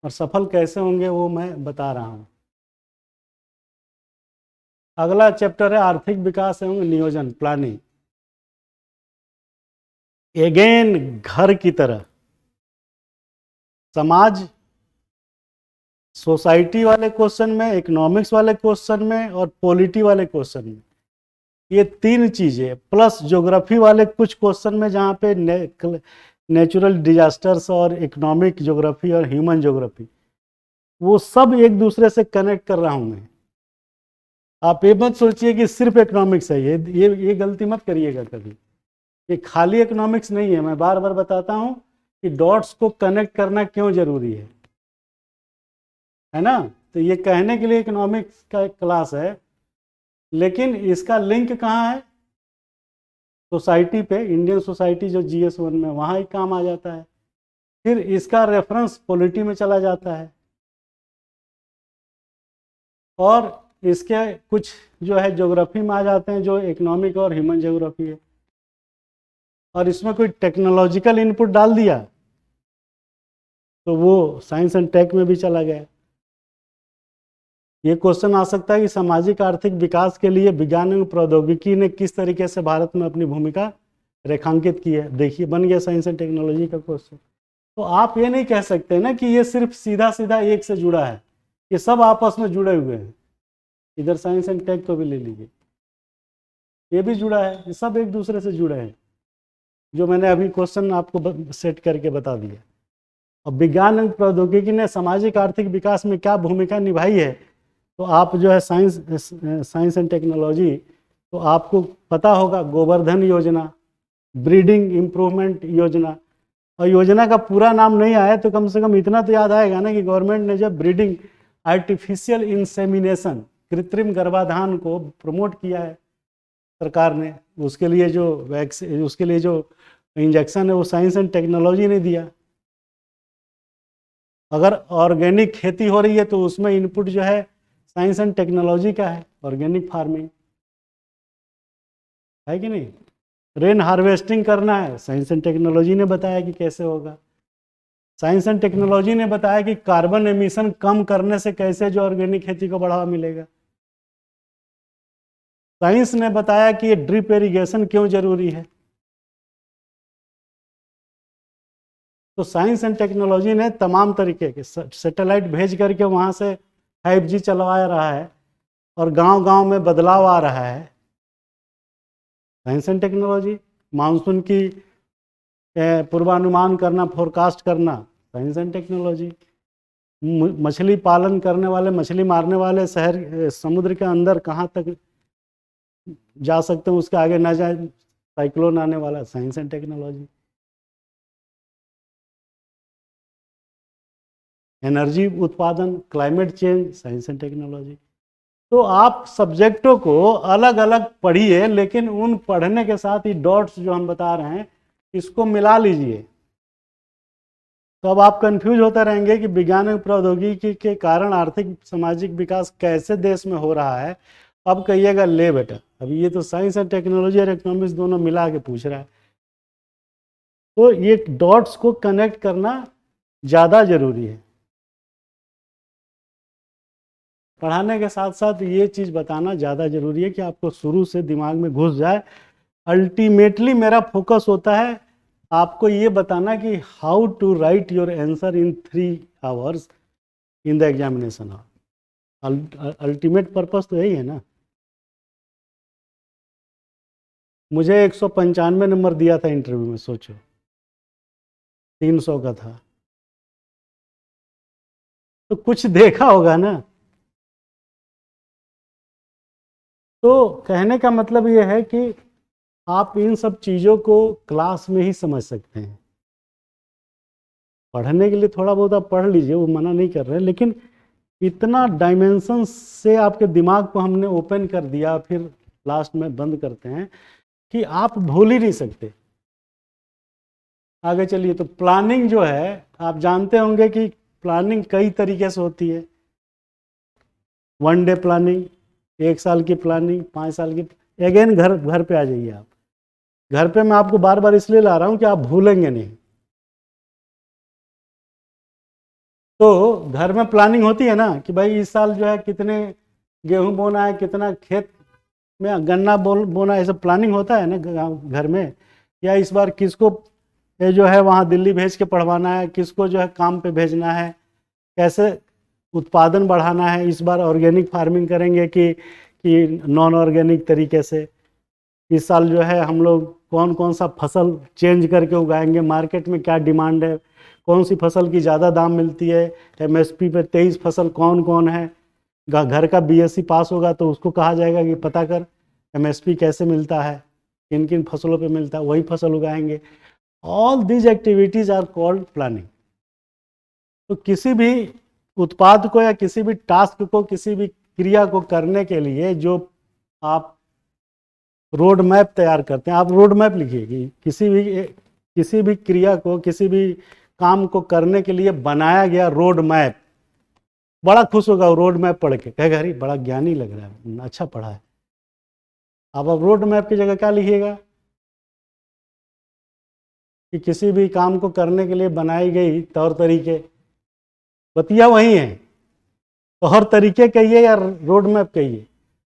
और सफल कैसे होंगे वो मैं बता रहा हूँ। अगला चैप्टर है आर्थिक विकास एवं नियोजन, प्लानिंग। एगेन घर की तरह समाज सोसाइटी वाले क्वेश्चन में, इकोनॉमिक्स वाले क्वेश्चन में, और पॉलिटी वाले क्वेश्चन में, ये तीन चीज़ें प्लस ज्योग्राफी वाले कुछ क्वेश्चन में जहाँ पे नेचुरल डिजास्टर्स और इकोनॉमिक ज्योग्राफी और ह्यूमन ज्योग्राफी, वो सब एक दूसरे से कनेक्ट कर रहा हूँ मैं। आप ये मत सोचिए कि सिर्फ इकोनॉमिक्स है, ये गलती मत करिएगा कभी। ये खाली इकोनॉमिक्स नहीं है। मैं बार बार बताता हूँ कि डॉट्स को कनेक्ट करना क्यों जरूरी है ना। तो ये कहने के लिए इकोनॉमिक्स का एक क्लास है, लेकिन इसका लिंक कहाँ है, सोसाइटी पे, इंडियन सोसाइटी जो GS1 में, वहाँ ही काम आ जाता है। फिर इसका रेफरेंस पॉलिटी में चला जाता है, और इसके कुछ जो है ज्योग्राफी में आ जाते हैं, जो इकोनॉमिक और ह्यूमन ज्योग्राफी है। और इसमें कोई टेक्नोलॉजिकल इनपुट डाल दिया तो वो साइंस एंड टेक में भी चला गया। ये क्वेश्चन आ सकता है कि सामाजिक आर्थिक विकास के लिए विज्ञान एवं प्रौद्योगिकी ने किस तरीके से भारत में अपनी भूमिका रेखांकित की है। देखिए, बन गया साइंस एंड टेक्नोलॉजी का क्वेश्चन। तो आप ये नहीं कह सकते ना कि ये सिर्फ सीधा सीधा एक से जुड़ा है, ये सब आपस में जुड़े हुए हैं। इधर साइंस एंड टेक को भी ले लीजिए, ये भी जुड़ा है, ये सब एक दूसरे से जुड़े हैं, जो मैंने अभी क्वेश्चन आपको सेट करके बता दिया। और विज्ञान एवं प्रौद्योगिकी ने सामाजिक आर्थिक विकास में क्या भूमिका निभाई है, तो आप जो है साइंस एंड टेक्नोलॉजी, तो आपको पता होगा गोवर्धन योजना, ब्रीडिंग इम्प्रूवमेंट योजना। और योजना का पूरा नाम नहीं आया तो कम से कम इतना तो याद आएगा ना कि गवर्नमेंट ने जब ब्रीडिंग आर्टिफिशियल इंसेमिनेशन, कृत्रिम गर्भाधान को प्रमोट किया है सरकार ने, उसके लिए जो वैक्सीन, उसके लिए जो इंजेक्शन है वो साइंस एंड टेक्नोलॉजी ने दिया। अगर ऑर्गेनिक खेती हो रही है तो उसमें इनपुट जो है साइंस एंड टेक्नोलॉजी का है, ऑर्गेनिक फार्मिंग है कि नहीं। रेन हार्वेस्टिंग करना है, साइंस एंड टेक्नोलॉजी ने बताया कि कैसे होगा। साइंस एंड टेक्नोलॉजी ने बताया कि कार्बन एमिशन कम करने से कैसे जो ऑर्गेनिक खेती को बढ़ावा मिलेगा। साइंस ने बताया कि ये ड्रिप इरिगेशन क्यों जरूरी है। तो साइंस एंड टेक्नोलॉजी ने तमाम तरीके के सैटेलाइट भेज करके वहाँ से 5G चलवा रहा है, और गांव गांव में बदलाव आ रहा है। साइंस एंड टेक्नोलॉजी, मानसून की पूर्वानुमान करना, फोरकास्ट करना, साइंस एंड टेक्नोलॉजी। मछली पालन करने वाले, मछली मारने वाले शहर समुद्र के अंदर कहाँ तक जा सकते हैं, उसके आगे ना जाए, साइक्लोन आने वाला, साइंस एंड टेक्नोलॉजी। एनर्जी उत्पादन, climate change, science and technology. तो आप सब्जेक्टों को अलग अलग पढ़िए, लेकिन उन पढ़ने के साथ ही डॉट्स जो हम बता रहे हैं इसको मिला लीजिए। तो अब आप कंफ्यूज होते रहेंगे कि विज्ञान और प्रौद्योगिकी के कारण आर्थिक सामाजिक विकास कैसे देश में हो रहा है। अब कहिएगा ले बेटा, अभी ये तो साइंस एंड टेक्नोलॉजी और इकोनॉमिक्स दोनों मिला के पूछ रहा है। तो ये डॉट्स को कनेक्ट करना ज़्यादा जरूरी है। पढ़ाने के साथ साथ ये चीज़ बताना ज़्यादा जरूरी है कि आपको शुरू से दिमाग में घुस जाए। अल्टीमेटली मेरा फोकस होता है आपको ये बताना कि how to write your answer in 3 hours in the examination. Ultimate purpose तो यही है ना। मुझे 195 नंबर दिया था इंटरव्यू में, सोचो 300 का था, तो कुछ देखा होगा ना। तो कहने का मतलब ये है कि आप इन सब चीज़ों को क्लास में ही समझ सकते हैं। पढ़ने के लिए थोड़ा बहुत आप पढ़ लीजिए, वो मना नहीं कर रहे, लेकिन इतना डायमेंशन से आपके दिमाग को हमने ओपन कर दिया, फिर लास्ट में बंद करते हैं कि आप भूल ही नहीं सकते। आगे चलिए। तो प्लानिंग जो है, आप जानते होंगे कि प्लानिंग कई तरीके से होती है। 1 डे प्लानिंग, 1 साल की प्लानिंग, 5 साल की। अगेन घर पे आ जाइए आप। घर पे मैं आपको बार बार इसलिए ला रहा हूं कि आप भूलेंगे नहीं। तो घर में प्लानिंग होती है ना कि भाई इस साल जो है कितने गेहूं बोना है, कितना खेत में गन्ना बोना है, ये सब प्लानिंग होता है ना घर में। या इस बार किसको ये जो है वहाँ दिल्ली भेज के पढ़वाना है, किसको जो है काम पे भेजना है, कैसे उत्पादन बढ़ाना है, इस बार ऑर्गेनिक फार्मिंग करेंगे कि नॉन ऑर्गेनिक तरीके से। इस साल जो है हम लोग कौन कौन सा फसल चेंज करके उगाएंगे, मार्केट में क्या डिमांड है, कौन सी फसल की ज़्यादा दाम मिलती है, एमएसपी पे 23 फसल कौन कौन है। घर का बीएससी पास होगा तो उसको कहा जाएगा कि पता कर एमएसपी कैसे मिलता है, किन किन फसलों पे मिलता है, वही फसल उगाएंगे। All these activities are called planning. तो किसी भी उत्पाद को या किसी भी टास्क को, किसी भी क्रिया को करने के लिए जो आप रोड मैप तैयार करते हैं, आप रोड मैप लिखिए कि किसी भी क्रिया को, किसी भी काम को करने के लिए बनाया गया रोड मैप। बड़ा खुश होगा वो रोड मैप पढ़ के, कहेगा अरे बड़ा ज्ञानी लग रहा है, अच्छा पढ़ा है। अब रोड मैप की जगह क्या लिखिएगा कि किसी भी काम को करने के लिए बनाई गई तौर तरीके। बतिया वही है, तौर तरीके कहिए या रोड मैप कहिए।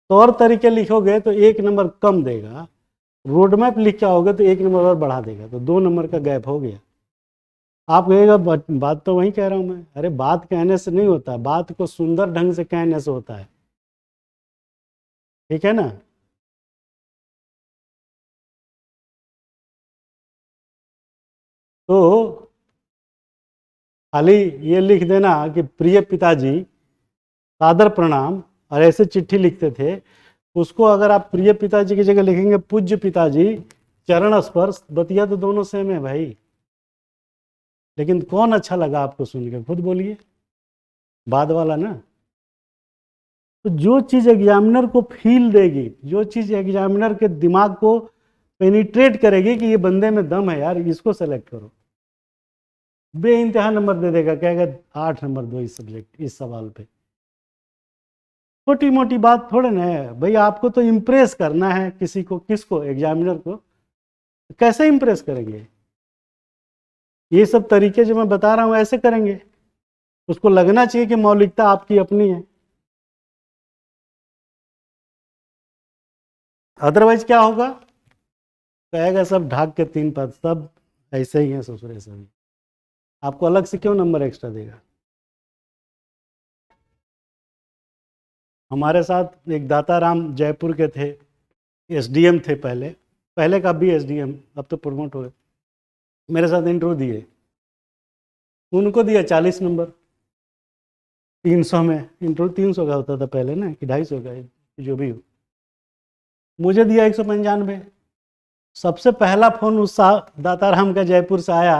तौर तरीके लिखोगे तो 1 नंबर कम देगा, रोड मैप लिख के आओगे तो 1 नंबर और बढ़ा देगा, तो 2 नंबर का गैप हो गया। आप कहेगा बात तो वही कह रहा हूँ मैं। अरे बात कहने से नहीं होता, बात को सुंदर ढंग से कहने से होता है, ठीक है ना। तो खाली ये लिख देना कि प्रिय पिताजी सादर प्रणाम, और ऐसे चिट्ठी लिखते थे, उसको अगर आप प्रिय पिताजी की जगह लिखेंगे पूज्य पिताजी चरण स्पर्श, बतिया तो दोनों सेम है भाई। लेकिन कौन अच्छा लगा आपको सुन के, खुद बोलिए। बाद वाला ना। तो जो चीज़ एग्जामिनर को फील देगी, जो चीज़ एग्जामिनर के दिमाग को पेनिट्रेट करेगी कि ये बंदे में दम है यार, इसको सेलेक्ट करो, बे इंतहा नंबर दे देगा, कहेगा 8 नंबर दो इस सब्जेक्ट, इस सवाल पे। छोटी मोटी बात थोड़े ना है भाई, आपको तो इम्प्रेस करना है किसी को, किसको, एग्जामिनर को। कैसे इम्प्रेस करेंगे? ये सब तरीके जो मैं बता रहा हूँ ऐसे करेंगे, उसको लगना चाहिए कि मौलिकता आपकी अपनी है। अदरवाइज क्या होगा, कहेगा सब ढाक के 3 पद, सब ऐसे ही हैं ससुरे सभी, आपको अलग से क्यों नंबर एक्स्ट्रा देगा। हमारे साथ एक दाताराम जयपुर के थे, एसडीएम थे पहले, पहले का भी एसडीएम, अब तो प्रमोट हो गए। मेरे साथ इंटरव्यू दिए, उनको दिया 40 नंबर 300 में। इंटरव्यू 300 का होता था पहले ना, कि 250 का, जो भी हो। मुझे दिया 195। सबसे पहला फ़ोन उस दाताराम का जयपुर से आया,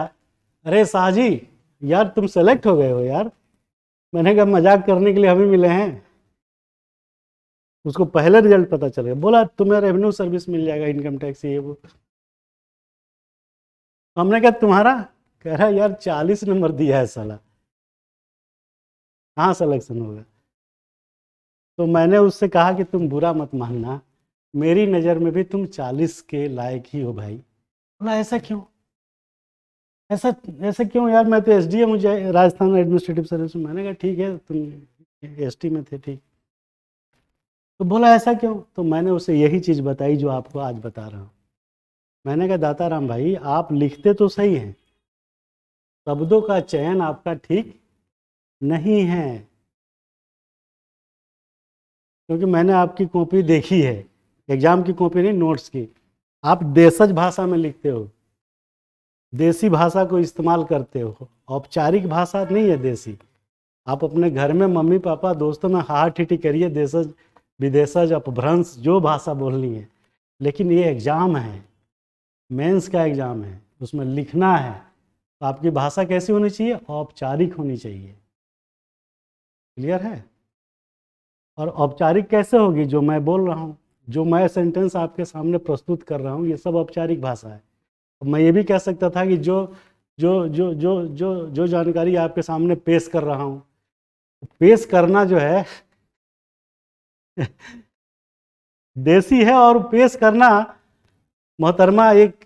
अरे शाह जी यार तुम सेलेक्ट हो गए हो यार। मैंने कहा मजाक करने के लिए हमें मिले हैं। उसको पहले रिजल्ट पता चल गया, बोला तुम्हें रेवेन्यू सर्विस मिल जाएगा, इनकम टैक्स ये वो। हमने कहा तुम्हारा? कह रहा यार 40 नंबर दिया है साला, कहाँ सिलेक्शन होगा। तो मैंने उससे कहा कि तुम बुरा मत मानना, मेरी नज़र में भी तुम 40 के लायक ही हो भाई। बोला ऐसा क्यों, ऐसा ऐसा क्यों यार, मैं तो एसडीएम मुझे राजस्थान एडमिनिस्ट्रेटिव सर्विस में। मैंने कहा ठीक है तुम एसटी में थे, ठीक। तो बोला ऐसा क्यों, तो मैंने उसे यही चीज़ बताई जो आपको आज बता रहा हूँ। मैंने कहा दाताराम भाई आप लिखते तो सही हैं, शब्दों का चयन आपका ठीक नहीं है। क्योंकि मैंने आपकी कॉपी देखी है, एग्जाम की कॉपी नहीं, नोट्स की। आप देशज भाषा में लिखते हो, देसी भाषा को इस्तेमाल करते हो, औपचारिक भाषा नहीं है देसी। आप अपने घर में मम्मी पापा दोस्तों में हा ठीठी करिए, देशज विदेशज अपभ्रंश जो भाषा बोलनी है, लेकिन ये एग्ज़ाम है, मेंस का एग्ज़ाम है, उसमें लिखना है। तो आपकी भाषा कैसी होनी चाहिए, औपचारिक होनी चाहिए। क्लियर है। और औपचारिक कैसे होगी, जो मैं बोल रहा हूँ, जो मैं सेंटेंस आपके सामने प्रस्तुत कर रहा हूँ, ये सब औपचारिक भाषा है। मैं ये भी कह सकता था कि जो जो जो जो जो जो जानकारी आपके सामने पेश कर रहा हूँ, पेश करना जो है देसी है, और पेश करना मोहतरमा एक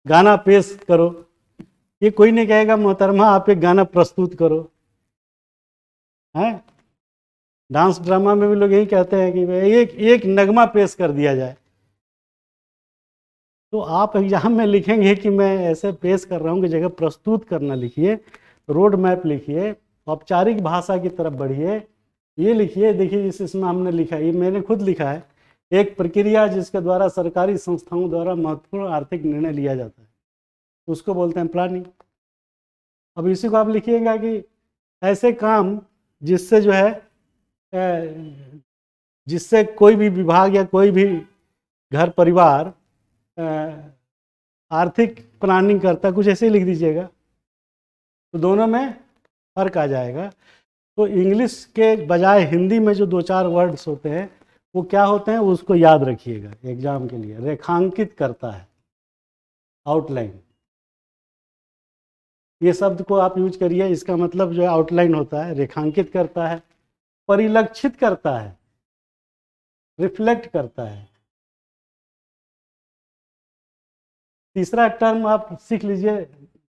गाना पेश करो। ये कोई नहीं कहेगा मोहतरमा आप एक गाना प्रस्तुत करो, हैं। डांस ड्रामा में भी लोग यही कहते हैं कि भाई एक एक नगमा पेश कर दिया जाए। तो आप एग्जाम में लिखेंगे कि मैं ऐसे पेश कर रहा हूँ कि जगह प्रस्तुत करना लिखिए, रोड मैप लिखिए, औपचारिक भाषा की तरफ बढ़िए। ये लिखिए, देखिए इसमें हमने लिखा है, ये मैंने खुद लिखा है, एक प्रक्रिया जिसके द्वारा सरकारी संस्थाओं द्वारा महत्वपूर्ण आर्थिक निर्णय लिया जाता है, उसको बोलते हैं प्लानिंग। अब इसी को आप लिखिएगा कि ऐसे काम जिससे जो है जिससे कोई भी विभाग या कोई भी घर परिवार आर्थिक प्लानिंग करता, कुछ ऐसे ही लिख दीजिएगा, तो दोनों में फर्क आ जाएगा। तो इंग्लिश के बजाय हिंदी में जो 2-4 वर्ड्स होते हैं वो क्या होते हैं, उसको याद रखिएगा एग्जाम के लिए। रेखांकित करता है, आउटलाइन, ये शब्द को आप यूज करिए, इसका मतलब जो है आउटलाइन होता है, रेखांकित करता है, परिलक्षित करता है, रिफ्लेक्ट करता है। तीसरा टर्म आप सीख लीजिए,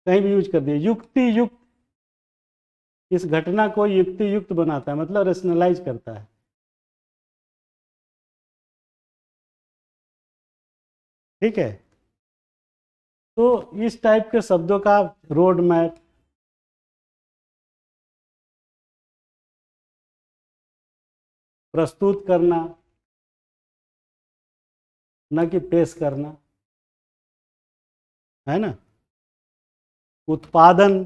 कहीं भी यूज कर दिए, युक्ति युक्त। इस घटना को युक्ति युक्त बनाता है, मतलब रेशनलाइज करता है। ठीक है। तो इस टाइप के शब्दों का रोड मैप, प्रस्तुत करना न कि पेश करना, है ना। उत्पादन,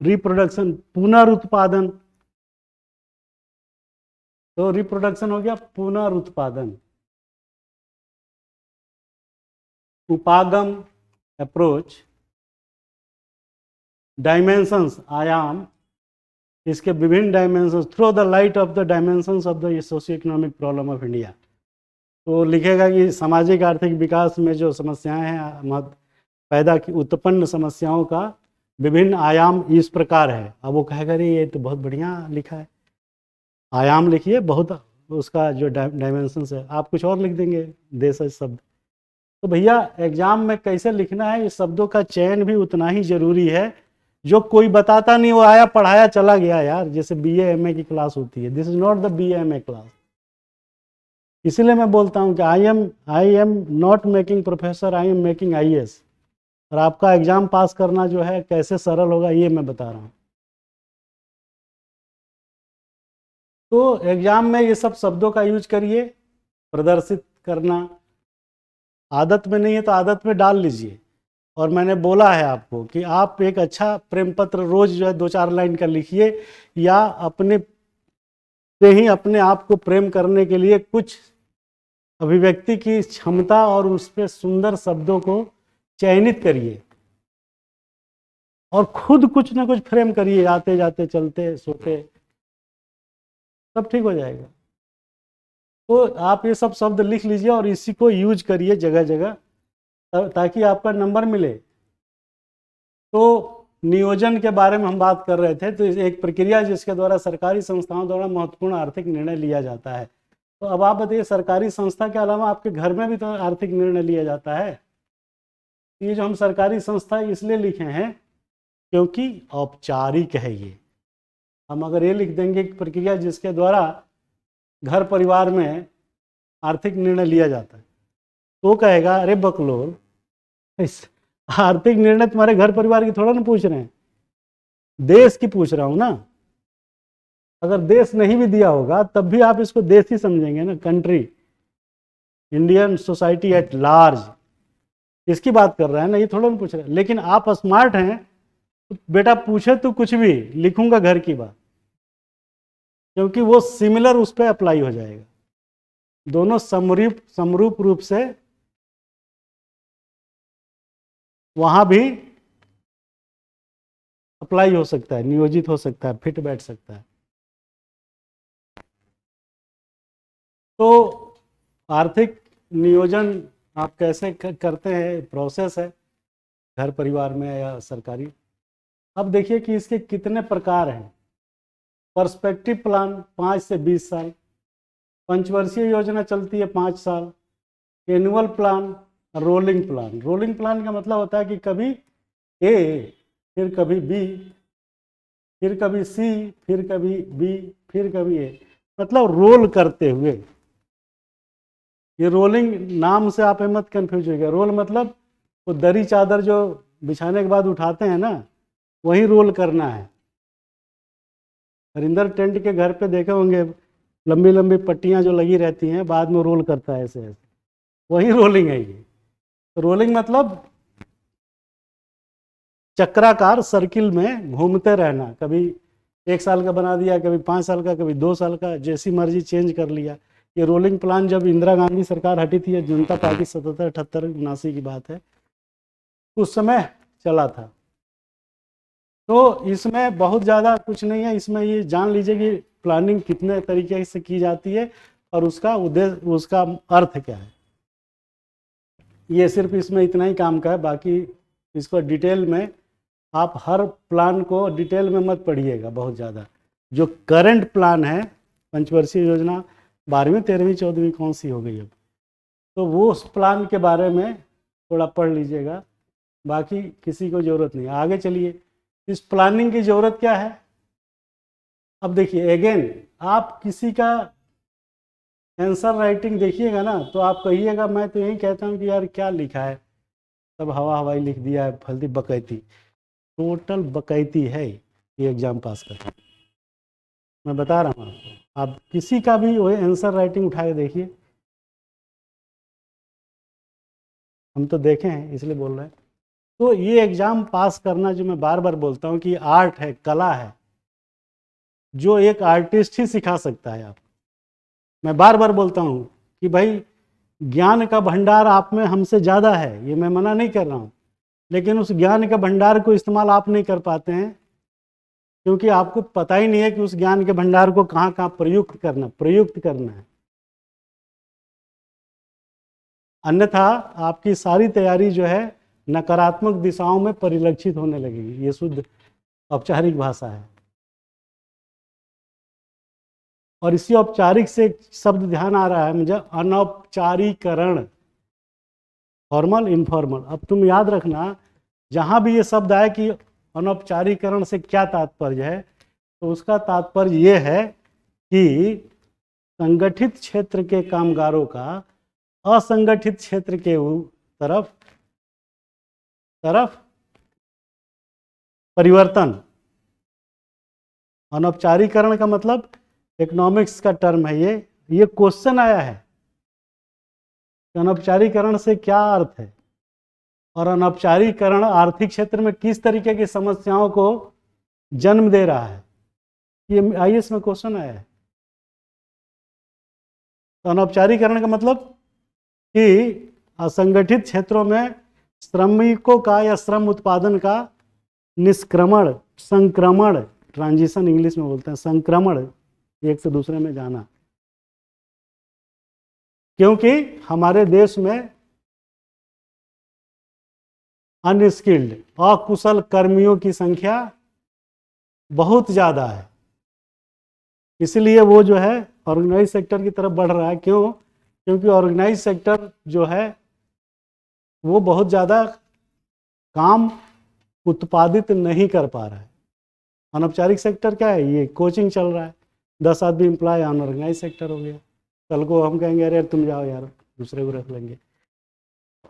रिप्रोडक्शन, पुनरुत्पादन। तो रिप्रोडक्शन हो गया पुनरुत्पादन। उपागम, अप्रोच, डायमेंशंस, आयाम, इसके विभिन्न dimensions, throw the light of the dimensions of the socio economic problem of India. तो लिखेगा कि सामाजिक आर्थिक विकास में जो समस्याएं हैं, पैदा की उत्पन्न समस्याओं का विभिन्न आयाम इस प्रकार है। अब वो कहेगा रे ये तो बहुत बढ़िया लिखा है, आयाम लिखिए, बहुत उसका जो डायमेंशंस है, आप कुछ और लिख देंगे देश शब्द। तो भैया एग्जाम में कैसे लिखना है, इस शब्दों का चयन भी उतना ही जरूरी है, जो कोई बताता नहीं, वो आया पढ़ाया चला गया यार, जैसे BA MA की क्लास होती है। This is not the BA MA class. इसीलिए मैं बोलता हूँ कि I am not making professor, I am making IAS। और आपका एग्जाम पास करना जो है कैसे सरल होगा ये मैं बता रहा हूँ। तो एग्जाम में ये सब शब्दों का यूज करिए, प्रदर्शित करना। आदत में नहीं है तो आदत में डाल लीजिए, और मैंने बोला है आपको कि आप एक अच्छा प्रेम पत्र रोज जो है 2-4 लाइन का लिखिए, या अपने से ही अपने आप को प्रेम करने के लिए कुछ अभिव्यक्ति की क्षमता और उस पर सुंदर शब्दों को चयनित करिए और खुद कुछ ना कुछ फ्रेम करिए, आते जाते चलते सोते, सब ठीक हो जाएगा। तो आप ये सब शब्द लिख लीजिए और इसी को यूज करिए जगह जगह, ताकि आपका नंबर मिले। तो नियोजन के बारे में हम बात कर रहे थे, तो एक प्रक्रिया जिसके द्वारा सरकारी संस्थाओं द्वारा महत्वपूर्ण आर्थिक निर्णय लिया जाता है। तो अब आप बताइए, सरकारी संस्था के अलावा आपके घर में भी तो आर्थिक निर्णय लिया जाता है। ये जो हम सरकारी संस्था इसलिए लिखे हैं क्योंकि औपचारिक है ये। हम अगर ये लिख देंगे कि प्रक्रिया जिसके द्वारा घर परिवार में आर्थिक निर्णय लिया जाता है, तो कहेगा अरे बकलोल, आर्थिक निर्णय तुम्हारे घर परिवार की थोड़ा ना पूछ रहे हैं, देश की पूछ रहा हूं ना। अगर देश नहीं भी दिया होगा तब भी आप इसको देश ही समझेंगे ना, country, Indian society at large, इसकी बात कर रहे हैं ना, ये थोड़ा ना पूछ रहे हैं। लेकिन आप स्मार्ट हैं तो बेटा पूछे तो कुछ भी लिखूंगा घर की बात, क्योंकि वो सिमिलर उस पर अप्लाई हो जाएगा, दोनों समरूप रूप से वहां भी अप्लाई हो सकता है, नियोजित हो सकता है, फिट बैठ सकता है। तो आर्थिक नियोजन आप कैसे करते हैं, प्रोसेस है घर परिवार में या सरकारी। अब देखिए कि इसके कितने प्रकार हैं। पर्सपेक्टिव प्लान 5 से 20 साल, पंचवर्षीय योजना चलती है 5 साल, annual plan, rolling plan. Rolling plan का मतलब होता है कि कभी ए, फिर कभी बी, फिर कभी सी, फिर कभी बी, फिर कभी ए, मतलब रोल करते हुए। ये रोलिंग नाम से आप मत कंफ्यूज होइएगा। रोल मतलब वो दरी चादर जो बिछाने के बाद उठाते हैं ना, वही रोल करना है। हरिंदर टेंट के घर पे देखे होंगे लंबी लंबी पट्टियां जो लगी रहती हैं, बाद में रोल करता है ऐसे ऐसे, वही रोलिंग है ये। रोलिंग मतलब चक्राकार सर्किल में घूमते रहना, कभी 1 साल का बना दिया, कभी 5 साल का, कभी 2 साल का, जैसी मर्जी चेंज कर लिया। ये रोलिंग प्लान जब इंदिरा गांधी सरकार हटी थी, जनता पार्टी 77, 78, 79 की बात है, उस समय चला था। तो इसमें बहुत ज़्यादा कुछ नहीं है, इसमें ये जान लीजिए कि प्लानिंग कितने तरीके से की जाती है और उसका उद्देश्य, उसका अर्थ क्या है। ये सिर्फ इसमें इतना ही काम का है, बाकी इसको डिटेल में आप हर प्लान को डिटेल में मत पढ़िएगा बहुत ज़्यादा। जो करंट प्लान है, पंचवर्षीय योजना 12वीं 13वीं 14वीं कौन सी हो गई अब, तो वो उस प्लान के बारे में थोड़ा पढ़ लीजिएगा, बाकी किसी को ज़रूरत नहीं। आगे चलिए, इस प्लानिंग की ज़रूरत क्या है। अब देखिए अगेन, आप किसी का आंसर राइटिंग देखिएगा ना, तो आप कहिएगा मैं तो यही कहता हूँ कि यार क्या लिखा है, सब हवा हवाई लिख दिया है, फल्दी बकैती, टोटल बकैती है ये एग्जाम पास करना। मैं बता रहा हूँ आपको, आप किसी का भी वही आंसर राइटिंग उठा के देखिए, हम तो देखे हैं इसलिए बोल रहे हैं। तो ये एग्जाम पास करना, जो मैं बार बार बोलता हूँ कि आर्ट है, कला है, जो एक आर्टिस्ट ही सिखा सकता है आपको। मैं बार बार बोलता हूँ कि भाई ज्ञान का भंडार आप में हमसे ज़्यादा है, ये मैं मना नहीं कर रहा हूँ, लेकिन उस ज्ञान के भंडार को इस्तेमाल आप नहीं कर पाते हैं, क्योंकि आपको पता ही नहीं है कि उस ज्ञान के भंडार को कहाँ कहाँ प्रयुक्त करना है। अन्यथा आपकी सारी तैयारी जो है नकारात्मक दिशाओं में परिलक्षित होने लगेगी। ये शुद्ध औपचारिक भाषा है। और इसी औपचारिक से एक शब्द ध्यान आ रहा है मुझे, अनौपचारीकरण, फॉर्मल इनफॉर्मल। अब तुम याद रखना, जहाँ भी ये शब्द आए कि अनौपचारीकरण से क्या तात्पर्य है, तो उसका तात्पर्य ये है कि संगठित क्षेत्र के कामगारों का असंगठित क्षेत्र के तरफ परिवर्तन। अनौपचारीकरण का मतलब इकोनॉमिक्स का टर्म है ये क्वेश्चन आया है, अनौपचारीकरण से क्या अर्थ है। और अनौपचारिकरण आर्थिक क्षेत्र में किस तरीके की समस्याओं को जन्म दे रहा है, ये आईएएस में क्वेश्चन आया है। तो अनौपचारिकरण का मतलब कि असंगठित क्षेत्रों में श्रमिकों का या श्रम उत्पादन का निष्क्रमण, संक्रमण, ट्रांजिशन इंग्लिश में बोलते हैं, संक्रमण, एक से दूसरे में जाना। क्योंकि हमारे देश में अनस्किल्ड, अकुशल कर्मियों की संख्या बहुत ज़्यादा है, इसलिए वो जो है ऑर्गेनाइज सेक्टर की तरफ बढ़ रहा है। क्यों? क्योंकि ऑर्गेनाइज सेक्टर जो है वो बहुत ज़्यादा काम उत्पादित नहीं कर पा रहा है। अनौपचारिक सेक्टर क्या है? ये कोचिंग चल रहा है, 10 आदमी एम्प्लॉय अनऑर्गेनाइज सेक्टर हो गया। कल को हम कहेंगे अरे तुम जाओ यार, दूसरे को रख लेंगे।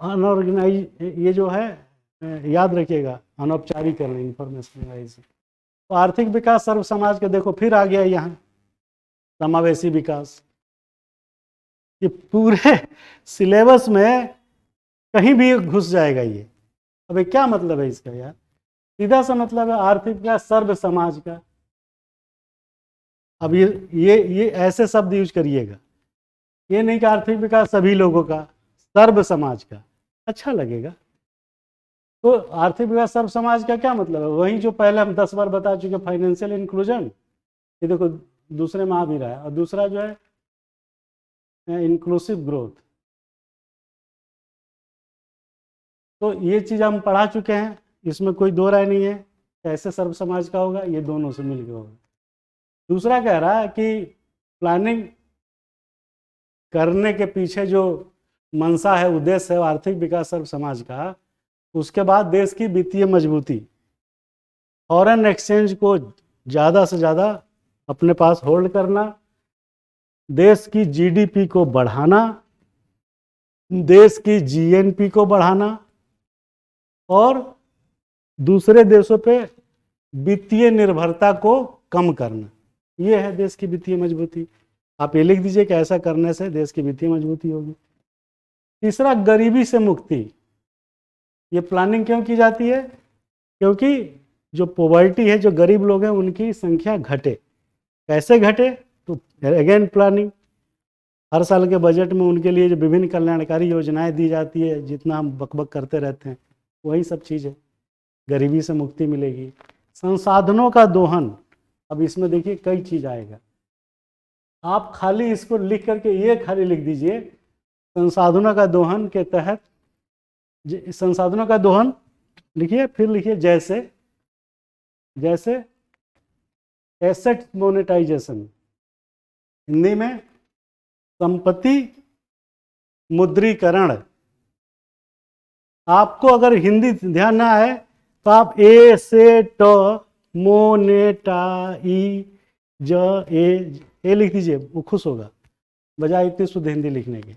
अनऑर्गेनाइज ये जो है, याद रखिएगा, अनौपचारिकरण, इंफॉर्मेशनलाइजेशन। तो आर्थिक विकास सर्व समाज के, देखो फिर आ गया यहाँ समावेशी विकास। ये पूरे सिलेबस में कहीं भी घुस जाएगा ये। अब क्या मतलब है इसका यार? सीधा सा मतलब है आर्थिक विकास सर्व समाज का। अब ये ऐसे शब्द यूज करिएगा, ये नहीं कि आर्थिक विकास सभी लोगों का, सर्व समाज का, अच्छा लगेगा। तो आर्थिक विकास सर्व समाज का क्या मतलब है? वही जो पहले हम 10 बार बता चुके, फाइनेंशियल इंक्लूजन, ये देखो दूसरे में आ भी रहा है। और दूसरा जो है इंक्लूसिव ग्रोथ। तो ये चीज़ हम पढ़ा चुके हैं, इसमें कोई दो राय नहीं है। कैसे सर्व समाज का होगा? ये दोनों से मिलकर होगा। दूसरा कह रहा है कि प्लानिंग करने के पीछे जो मंशा है, उद्देश्य है आर्थिक विकास सर्व समाज का, उसके बाद देश की वित्तीय मजबूती, फॉरेन एक्सचेंज को ज़्यादा से ज़्यादा अपने पास होल्ड करना, देश की जीडीपी को बढ़ाना, देश की जीएनपी को बढ़ाना और दूसरे देशों पे वित्तीय निर्भरता को कम करना। ये है देश की वित्तीय मजबूती। आप ये लिख दीजिए कि ऐसा करने से देश की वित्तीय मजबूती होगी। तीसरा, गरीबी से मुक्ति। ये प्लानिंग क्यों की जाती है? क्योंकि जो पॉवर्टी है, जो गरीब लोग हैं, उनकी संख्या घटे। कैसे घटे? तो अगेन प्लानिंग। हर साल के बजट में उनके लिए जो विभिन्न कल्याणकारी योजनाएं दी जाती है, जितना हम बकबक करते रहते हैं, वही सब चीज़ है। गरीबी से मुक्ति मिलेगी। संसाधनों का दोहन, अब इसमें देखिए कई चीज़ आएगा। आप खाली इसको लिख करके ये खाली लिख दीजिए, संसाधनों का दोहन के तहत, संसाधनों का दोहन लिखिए, फिर लिखिए जैसे एसेट मोनेटाइजेशन, हिंदी में संपत्ति मुद्रीकरण। आपको अगर हिंदी ध्यान ना आए तो आप एसेट ए लिख दीजिए, वो खुश होगा, बजाय इतनी शुद्ध हिंदी लिखने के।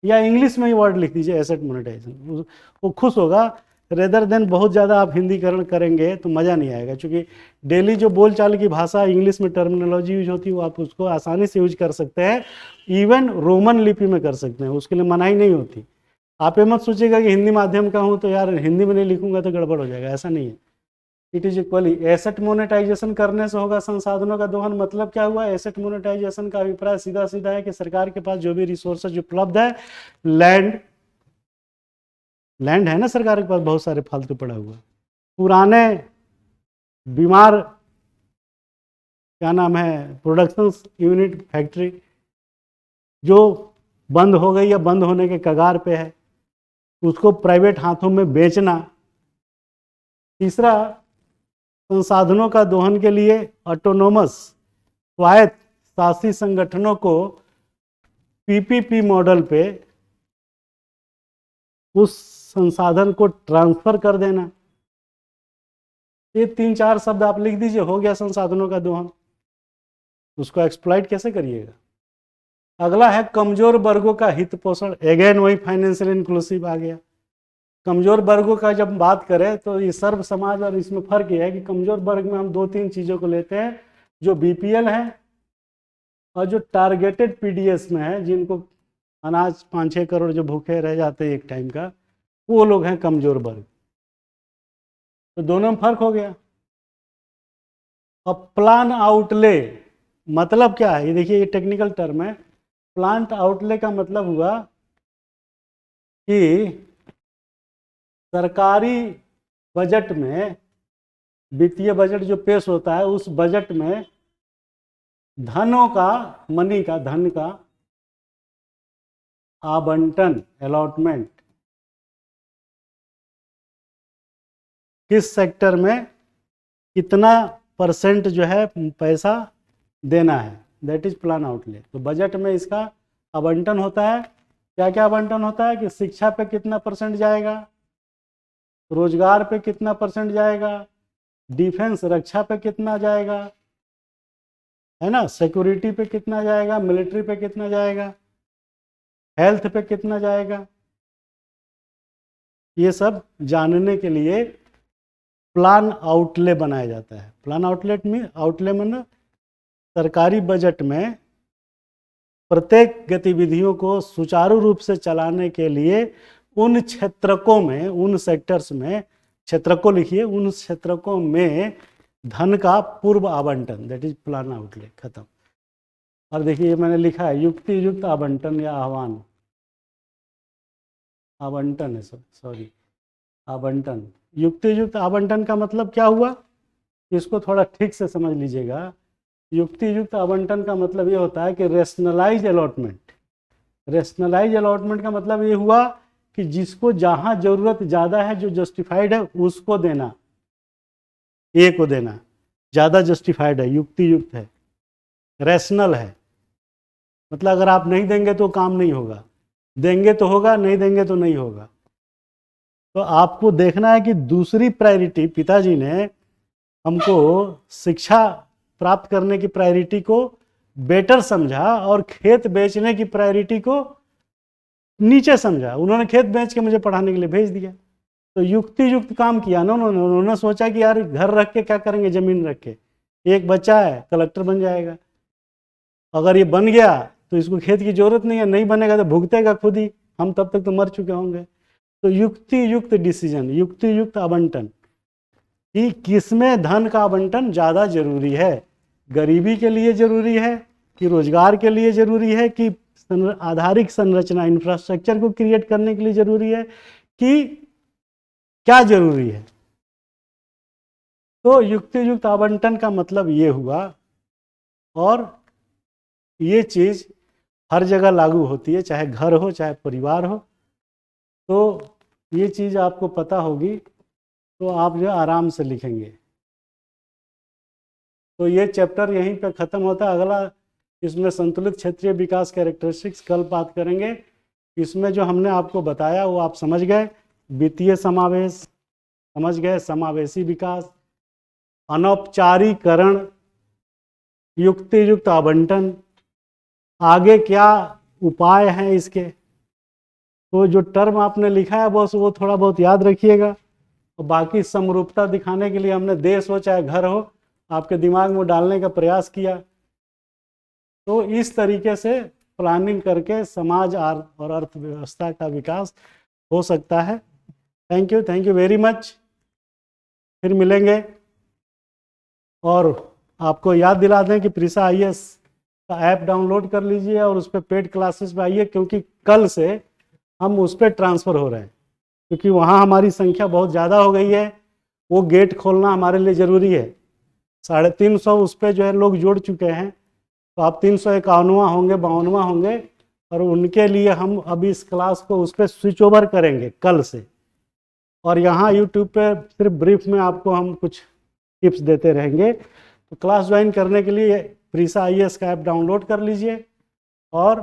या इंग्लिश में ही वर्ड लिख दीजिए एसेट मोनेटाइजेशन, वो खुश होगा। रेदर देन बहुत ज़्यादा आप हिंदीकरण करेंगे तो मज़ा नहीं आएगा, क्योंकि डेली जो बोलचाल की भाषा इंग्लिश में टर्मिनोलॉजी यूज होती है, वो आप उसको आसानी से यूज कर सकते हैं। इवन रोमन लिपि में कर सकते हैं, उसके लिए मनाही नहीं होती। आप ये मत सोचिएगा कि हिंदी माध्यम का हूँ तो यार हिंदी में नहीं लिखूंगा तो गड़बड़ हो जाएगा, ऐसा नहीं है। It is equally. Asset monetization करने से होगा संसाधनों का दोहन। मतलब क्या हुआ? एसेट मोनेटाइजेशन का अभिप्राय सीधा सीधा है कि सरकार के पास जो भी रिसोर्सेज उपलब्ध है, लैंड है ना सरकार के पास बहुत सारे फालतू पड़ा हुआ, पुराने बीमार, क्या नाम है, प्रोडक्शन यूनिट, फैक्ट्री जो बंद हो गई या बंद होने के कगार पे है, उसको प्राइवेट हाथों में बेचना। तीसरा, संसाधनों का दोहन के लिए ऑटोनोमस, स्वायत्त शासी संगठनों को पीपीपी मॉडल पे उस संसाधन को ट्रांसफर कर देना। ये 3-4 शब्द आप लिख दीजिए, हो गया संसाधनों का दोहन। उसको एक्सप्लॉइट कैसे करिएगा? अगला है कमजोर वर्गों का हित पोषण। अगेन वही फाइनेंशियल इंक्लूसिव आ गया। कमजोर वर्गों का जब बात करें तो ये सर्व समाज, और इसमें फर्क ये है कि कमजोर वर्ग में हम 2-3 चीज़ों को लेते हैं, जो बीपीएल है और जो टारगेटेड पीडीएस में है, जिनको अनाज 5-6 करोड़ जो भूखे रह जाते हैं एक टाइम का, वो लोग हैं कमजोर वर्ग। तो दोनों में फर्क हो गया। अब प्लान आउटले मतलब क्या है, ये देखिए, ये टेक्निकल टर्म है। प्लांट आउटले का मतलब हुआ कि सरकारी बजट में, वित्तीय बजट जो पेश होता है, उस बजट में धनों का, मनी का, धन का आवंटन, अलॉटमेंट किस सेक्टर में कितना परसेंट जो है पैसा देना है, दैट इज प्लान आउटले। तो बजट में इसका आवंटन होता है। क्या क्या आवंटन होता है कि शिक्षा पे कितना परसेंट जाएगा, रोजगार पे कितना परसेंट जाएगा, डिफेंस रक्षा पे कितना जाएगा, है ना, सिक्योरिटी पे कितना जाएगा, मिलिट्री पे कितना जाएगा, हेल्थ पे कितना जाएगा, ये सब जानने के लिए प्लान आउटले बनाया जाता है। प्लान आउटले में सरकारी बजट में प्रत्येक गतिविधियों को सुचारू रूप से चलाने के लिए उन क्षेत्रकों में, उन सेक्टर्स में, क्षेत्रकों लिखिए, उन क्षेत्रकों में धन का पूर्व आवंटन, दैट इज प्लान आउटले, खत्म। और देखिए ये मैंने लिखा है युक्ति युक्त आवंटन या आह्वान, आवंटन है, सॉरी, आवंटन। युक्ति युक्त आवंटन का मतलब क्या हुआ, इसको थोड़ा ठीक से समझ लीजिएगा। युक्ति युक्त आवंटन का मतलब ये होता है कि रेशनलाइज अलॉटमेंट। रेशनलाइज अलॉटमेंट का मतलब ये हुआ कि जिसको जहां जरूरत ज़्यादा है, जो जस्टिफाइड है, उसको देना, ए को देना, ज़्यादा जस्टिफाइड है, युक्ति युक्त है, रैशनल है। मतलब अगर आप नहीं देंगे तो काम नहीं होगा, देंगे तो होगा, नहीं देंगे तो नहीं होगा। तो आपको देखना है कि दूसरी प्रायोरिटी, पिताजी ने हमको शिक्षा प्राप्त करने की प्रायोरिटी को बेटर समझा और खेत बेचने की प्रायोरिटी को नीचे समझा। उन्होंने खेत बेच के मुझे पढ़ाने के लिए भेज दिया। तो युक्ति युक्त काम किया ना उन्होंने सोचा कि यार घर रख के क्या करेंगे, जमीन रख के, एक बच्चा है कलेक्टर बन जाएगा, अगर ये बन गया तो इसको खेत की जरूरत नहीं है, नहीं बनेगा तो भुगतेगा खुद ही, हम तब तक तो मर चुके होंगे। तो युक्ति युक्त डिसीजन, युक्ति युक्त आवंटन, कि किसमें धन का आवंटन ज़्यादा जरूरी है, गरीबी के लिए जरूरी है कि रोजगार के लिए जरूरी है, कि आधारिक संरचना, इंफ्रास्ट्रक्चर को क्रिएट करने के लिए जरूरी है, कि क्या जरूरी है। तो युक्ति युक्त आवंटन का मतलब ये हुआ, और ये चीज़ हर जगह लागू होती है, चाहे घर हो चाहे परिवार हो। तो ये चीज़ आपको पता होगी तो आप जो आराम से लिखेंगे। तो ये चैप्टर यहीं पे ख़त्म होता है। अगला इसमें संतुलित क्षेत्रीय विकास कैरेक्टरिस्टिक्स कल बात करेंगे। इसमें जो हमने आपको बताया वो आप समझ गए, वित्तीय समावेश समझ गए, समावेशी विकास, अनौपचारीकरण, युक्ति युक्त आवंटन, आगे क्या उपाय हैं इसके। तो जो टर्म आपने लिखा है बस वो थोड़ा बहुत याद रखिएगा, और बाकी समरूपता दिखाने के लिए हमने देश हो चाहे घर हो आपके दिमाग में डालने का प्रयास किया। तो इस तरीके से प्लानिंग करके समाज और अर्थव्यवस्था का विकास हो सकता है। Thank you very much. फिर मिलेंगे। और आपको याद दिला दें कि प्रीसा IAS का ऐप डाउनलोड कर लीजिए और उस पर पेड क्लासेस में आइए, क्योंकि कल से हम उस पर ट्रांसफ़र हो रहे हैं, क्योंकि वहाँ हमारी संख्या बहुत ज़्यादा हो गई है। वो गेट खोलना हमारे लिए ज़रूरी है। 350 उस पर जो है लोग जुड़ चुके हैं, तो आप 351वां होंगे, 52वां होंगे, और उनके लिए हम अभी इस क्लास को उस पर स्विच ओवर करेंगे कल से। और यहाँ यूट्यूब पे सिर्फ ब्रीफ में आपको हम कुछ टिप्स देते रहेंगे। तो क्लास ज्वाइन करने के लिए प्रीसा IAS का ऐप डाउनलोड कर लीजिए और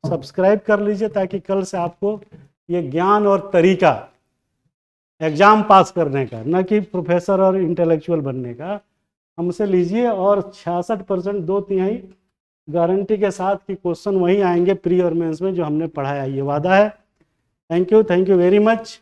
सब्सक्राइब कर लीजिए, ताकि कल से आपको ये ज्ञान और तरीका एग्ज़ाम पास करने का, न कि प्रोफेसर और इंटेलेक्चुअल बनने का, हमसे लीजिए। और 66% 2/3 गारंटी के साथ कि क्वेश्चन वही आएंगे प्री और मेंस में जो हमने पढ़ाया, ये वादा है। Thank you very much.